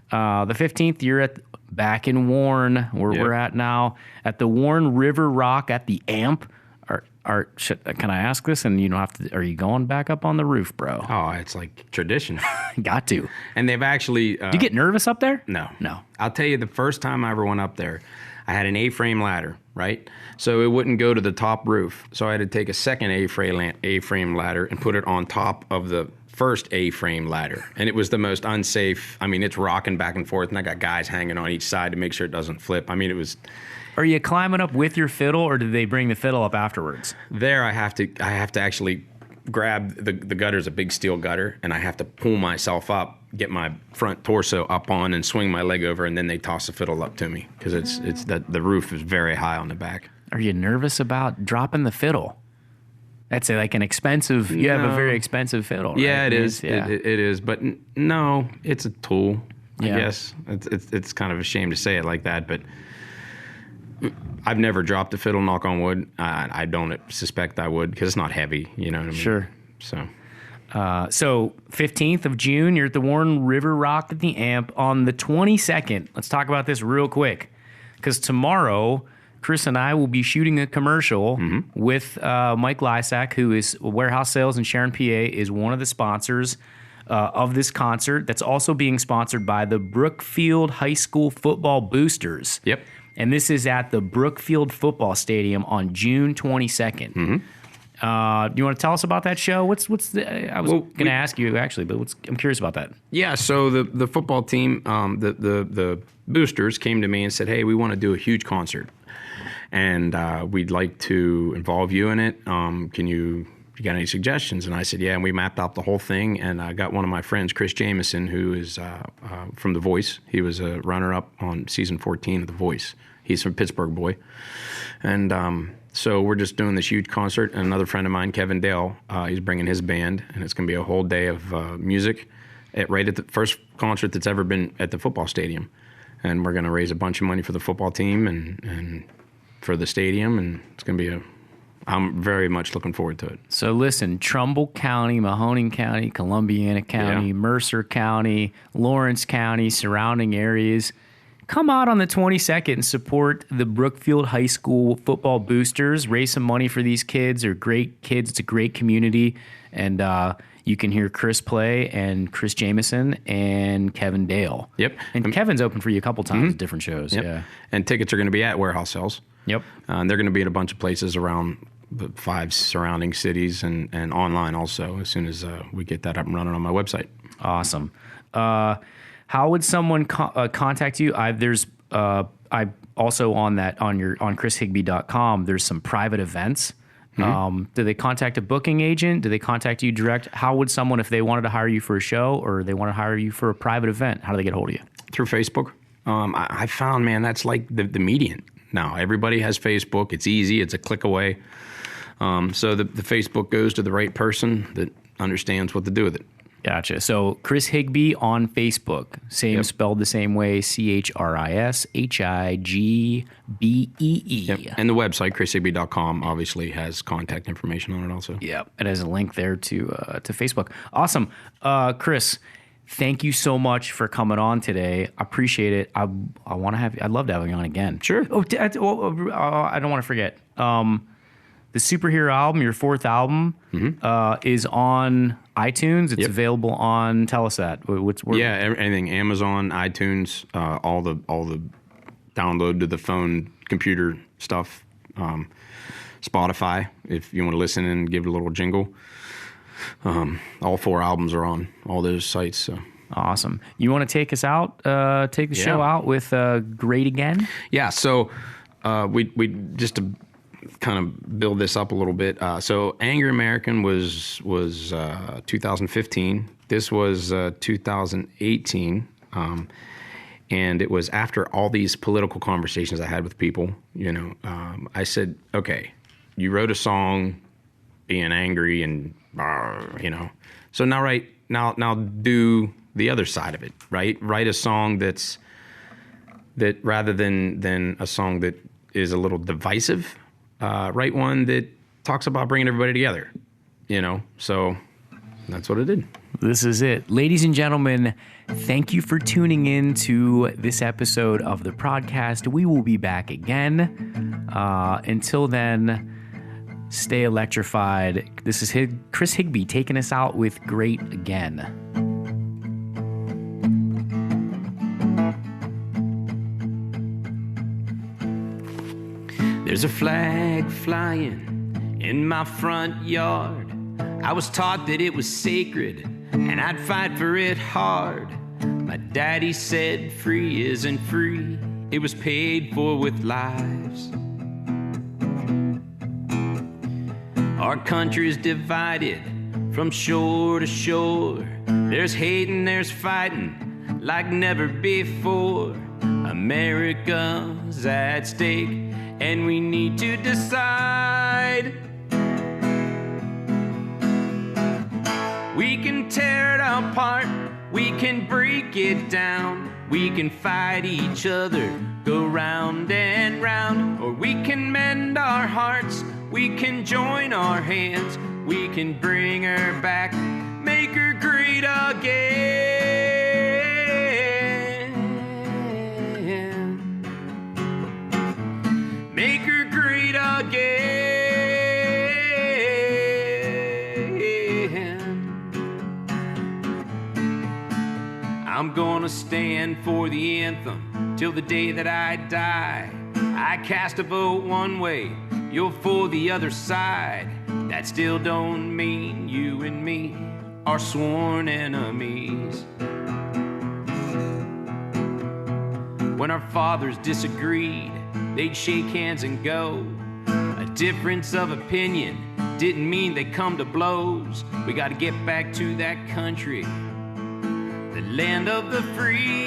The 15th, you're back in Warren, where we're at now, at the Warren River Rock at the Amp. Can I ask this? And you don't have to. Are you going back up on the roof, bro? Oh, it's like tradition. Got to. And they've actually. Do you get nervous up there? No. No. I'll tell you, the first time I ever went up there, I had an A-frame ladder, right? So it wouldn't go to the top roof. So I had to take a second A-frame ladder and put it on top of the first A-frame ladder. And it was the most unsafe. I mean, it's rocking back and forth, and I got guys hanging on each side to make sure it doesn't flip. I mean, it was. Are you climbing up with your fiddle, or did they bring the fiddle up afterwards? There, I have to actually grab the gutter's a big steel gutter, and I have to pull myself up, get my front torso up on, and swing my leg over, and then they toss the fiddle up to me because it's that the roof is very high on the back. Are you nervous about dropping the fiddle? That's like an expensive. You have a very expensive fiddle. Right? Yeah, it is. Yeah. It is, but no, it's a tool. I Yeah. guess it's kind of a shame to say it like that, but. I've never dropped a fiddle, knock on wood. I don't suspect I would because it's not heavy, you know what I mean? Sure. So 15th of June, you're at the Warren River Rock at the Amp. On the 22nd, let's talk about this real quick because tomorrow, Chris and I will be shooting a commercial with Mike Lysak, who is Warehouse Sales in Sharon, PA, is one of the sponsors of this concert. That's also being sponsored by the Brookfield High School Football Boosters. Yep. And this is at the Brookfield Football Stadium on June 22nd. Mm-hmm. Do you want to tell us about that show? What's the? I was going to ask you actually, but I'm curious about that. Yeah. So the football team, the boosters came to me and said, "Hey, we want to do a huge concert, and we'd like to involve you in it. You got any suggestions?" And I said, "Yeah." And we mapped out the whole thing, and I got one of my friends, Chris Jameson, who is from The Voice. He was a runner-up on season 14 of The Voice. He's from Pittsburgh boy. And so we're just doing this huge concert. And another friend of mine, Kevin Dale, he's bringing his band. And it's going to be a whole day of music right at the first concert that's ever been at the football stadium. And we're going to raise a bunch of money for the football team and for the stadium, and it's going to be I'm very much looking forward to it. So listen, Trumbull County, Mahoning County, Columbiana County, Mercer County, Lawrence County, surrounding areas. Come out on the 22nd and support the Brookfield High School football boosters. Raise some money for these kids. They're great kids. It's a great community. And you can hear Chris play and Chris Jameson and Kevin Dale. Yep. And Kevin's opened for you a couple times at different shows. Yep. Yeah. And tickets are going to be at warehouse sales. Yep. And they're going to be at a bunch of places around the 5 surrounding cities and online also as soon as we get that up and running on my website. Awesome. How would someone contact you? I also on chrishigbee.com. There's some private events. Do they contact a booking agent? Do they contact you direct? How would someone, if they wanted to hire you for a show or they want to hire you for a private event, how do they get a hold of you? Through Facebook. I found, man, that's like the median now. Everybody has Facebook. It's easy. It's a click away. So the Facebook goes to the right person that understands what to do with it. Gotcha. So Chris Higbee on Facebook, spelled the same way, ChrisHigbee. Yep. And the website, chrishigbee.com, obviously has contact information on it also. Yep. It has a link there to Facebook. Awesome. Chris, thank you so much for coming on today. I appreciate it. I'd love to have you on again. Sure. I don't want to forget. The Superhero album, your 4th album, is on iTunes. It's available on Telesat. Anything, Amazon, iTunes, all the download to the phone, computer stuff, Spotify, if you want to listen and give it a little jingle. All 4 albums are on all those sites. So. Awesome. You want to take us out, take the show out with Great Again? Yeah, so we just to kind of build this up a little bit. So Angry American was 2015. This was 2018. And it was after all these political conversations I had with people, I said, okay, you wrote a song being angry and, so now do the other side of it, right? Write a song that rather than a song that is a little divisive, write one that talks about bringing everybody together, so that's what I did. This is it. Ladies and gentlemen, thank you for tuning in to this episode of the podcast. We will be back again. Until then, stay electrified. This is Chris Higbee taking us out with Great Again. There's a flag flying in my front yard. I was taught that it was sacred and I'd fight for it hard. My daddy said free isn't free, it was paid for with lives. Our country's divided from shore to shore. There's hate and there's fighting like never before. America's at stake and we need to decide. We can tear it apart, we can break it down, we can fight each other, go round and round, or we can mend our hearts, we can join our hands, we can bring her back, make her great again. Make her great again. I'm gonna stand for the anthem till the day that I die. I cast a vote one way, you're for the other side. That still don't mean you and me are sworn enemies. When our fathers disagreed, they'd shake hands and go. A difference of opinion didn't mean they come to blows. We gotta get back to that country, the land of the free.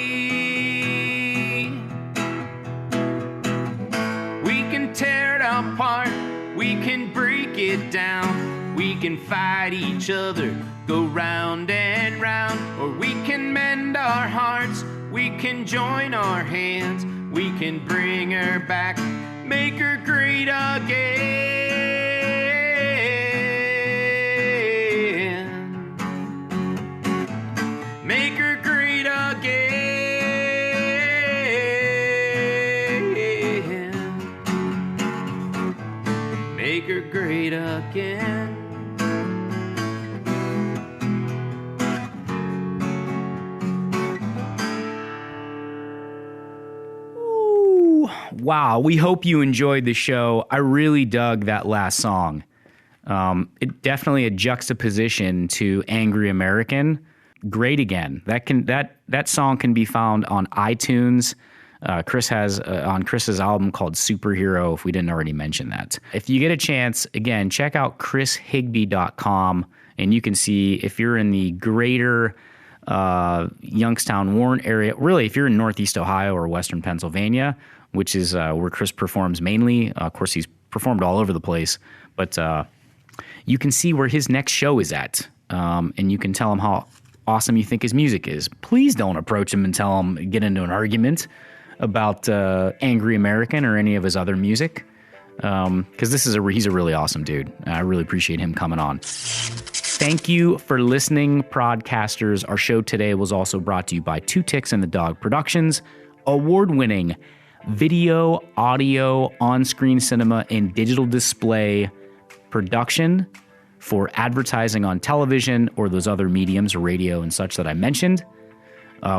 We can tear it apart, we can break it down, we can fight each other, go round and round, or we can mend our hearts, we can join our hands, we can bring her back, make her great again. Make her great again. Make her great again. Wow, we hope you enjoyed the show. I really dug that last song. It definitely a juxtaposition to Angry American. Great Again. That song can be found on iTunes. Chris has on Chris's album called Superhero, if we didn't already mention that. If you get a chance, again, check out chrishigbee.com, and you can see if you're in the greater Youngstown, Warren area. Really, if you're in Northeast Ohio or Western Pennsylvania, which is where Chris performs mainly. Of course, he's performed all over the place, but you can see where his next show is at, and you can tell him how awesome you think his music is. Please don't approach him and tell him, get into an argument about Angry American or any of his other music, because he's a really awesome dude. I really appreciate him coming on. Thank you for listening, Prodcasters. Our show today was also brought to you by Two Ticks and the Dog Productions, award-winning video, audio, on-screen cinema, and digital display production for advertising on television or those other mediums, radio and such that I mentioned.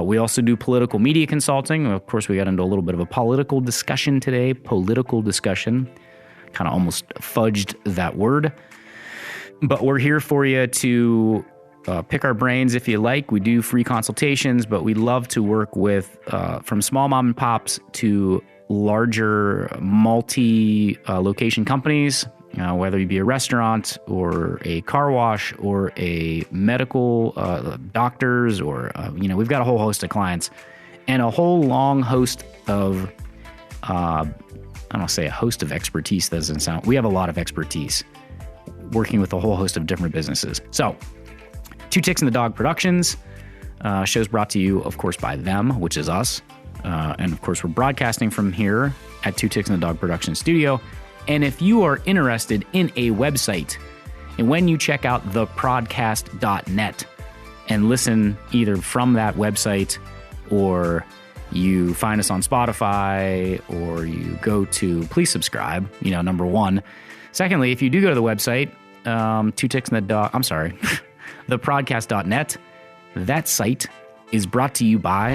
We also do political media consulting. Of course, we got into a little bit of a political discussion today. Political discussion. Kind of almost fudged that word. But we're here for you to pick our brains if you like. We do free consultations, but we love to work with from small mom and pops to larger multi-location companies, whether you be a restaurant or a car wash or a medical doctors or, we've got a whole host of clients and a whole long host of, I don't want to say a host of expertise. That doesn't sound, we have a lot of expertise working with a whole host of different businesses. So, Two Ticks and the Dog Productions. Show's brought to you, of course, by them, which is us. And, of course, we're broadcasting from here at Two Ticks and the Dog Production Studio. And if you are interested in a website, and when you check out theprodcast.net and listen either from that website or you find us on Spotify or you go to, please subscribe, number one. Secondly, if you do go to the website, Two Ticks and the Dog, I'm sorry, theprodcast.net, that site is brought to you by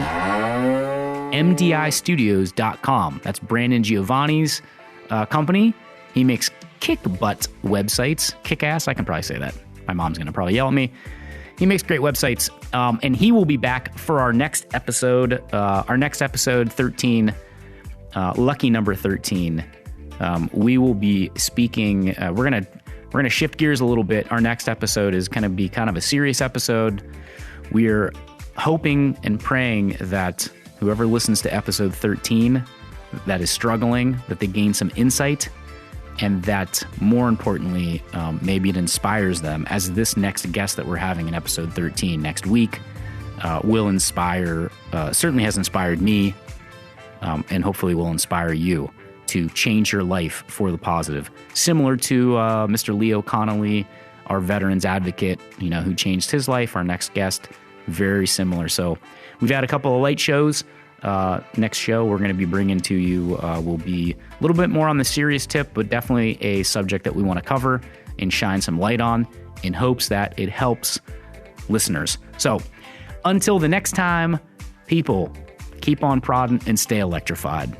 MDIstudios.com. That's Brandon Giovanni's company. He makes kick-butt websites. Kick-ass, I can probably say that. My mom's going to probably yell at me. He makes great websites, and he will be back for our next episode. Our next episode, 13, lucky number 13. We will be speaking. We're gonna shift gears a little bit. Our next episode is going to be kind of a serious episode. We're hoping and praying that whoever listens to episode 13 that is struggling, that they gain some insight, and that more importantly, maybe it inspires them, as this next guest that we're having in episode 13 next week will inspire, certainly has inspired me, and hopefully will inspire you to change your life for the positive. Similar to Mr. Leo Connolly, our veterans advocate, who changed his life, our next guest, very similar. So we've had a couple of light shows. Next show we're going to be bringing to you will be a little bit more on the serious tip, but definitely a subject that we want to cover and shine some light on in hopes that it helps listeners. So until the next time, people, keep on prodding and stay electrified.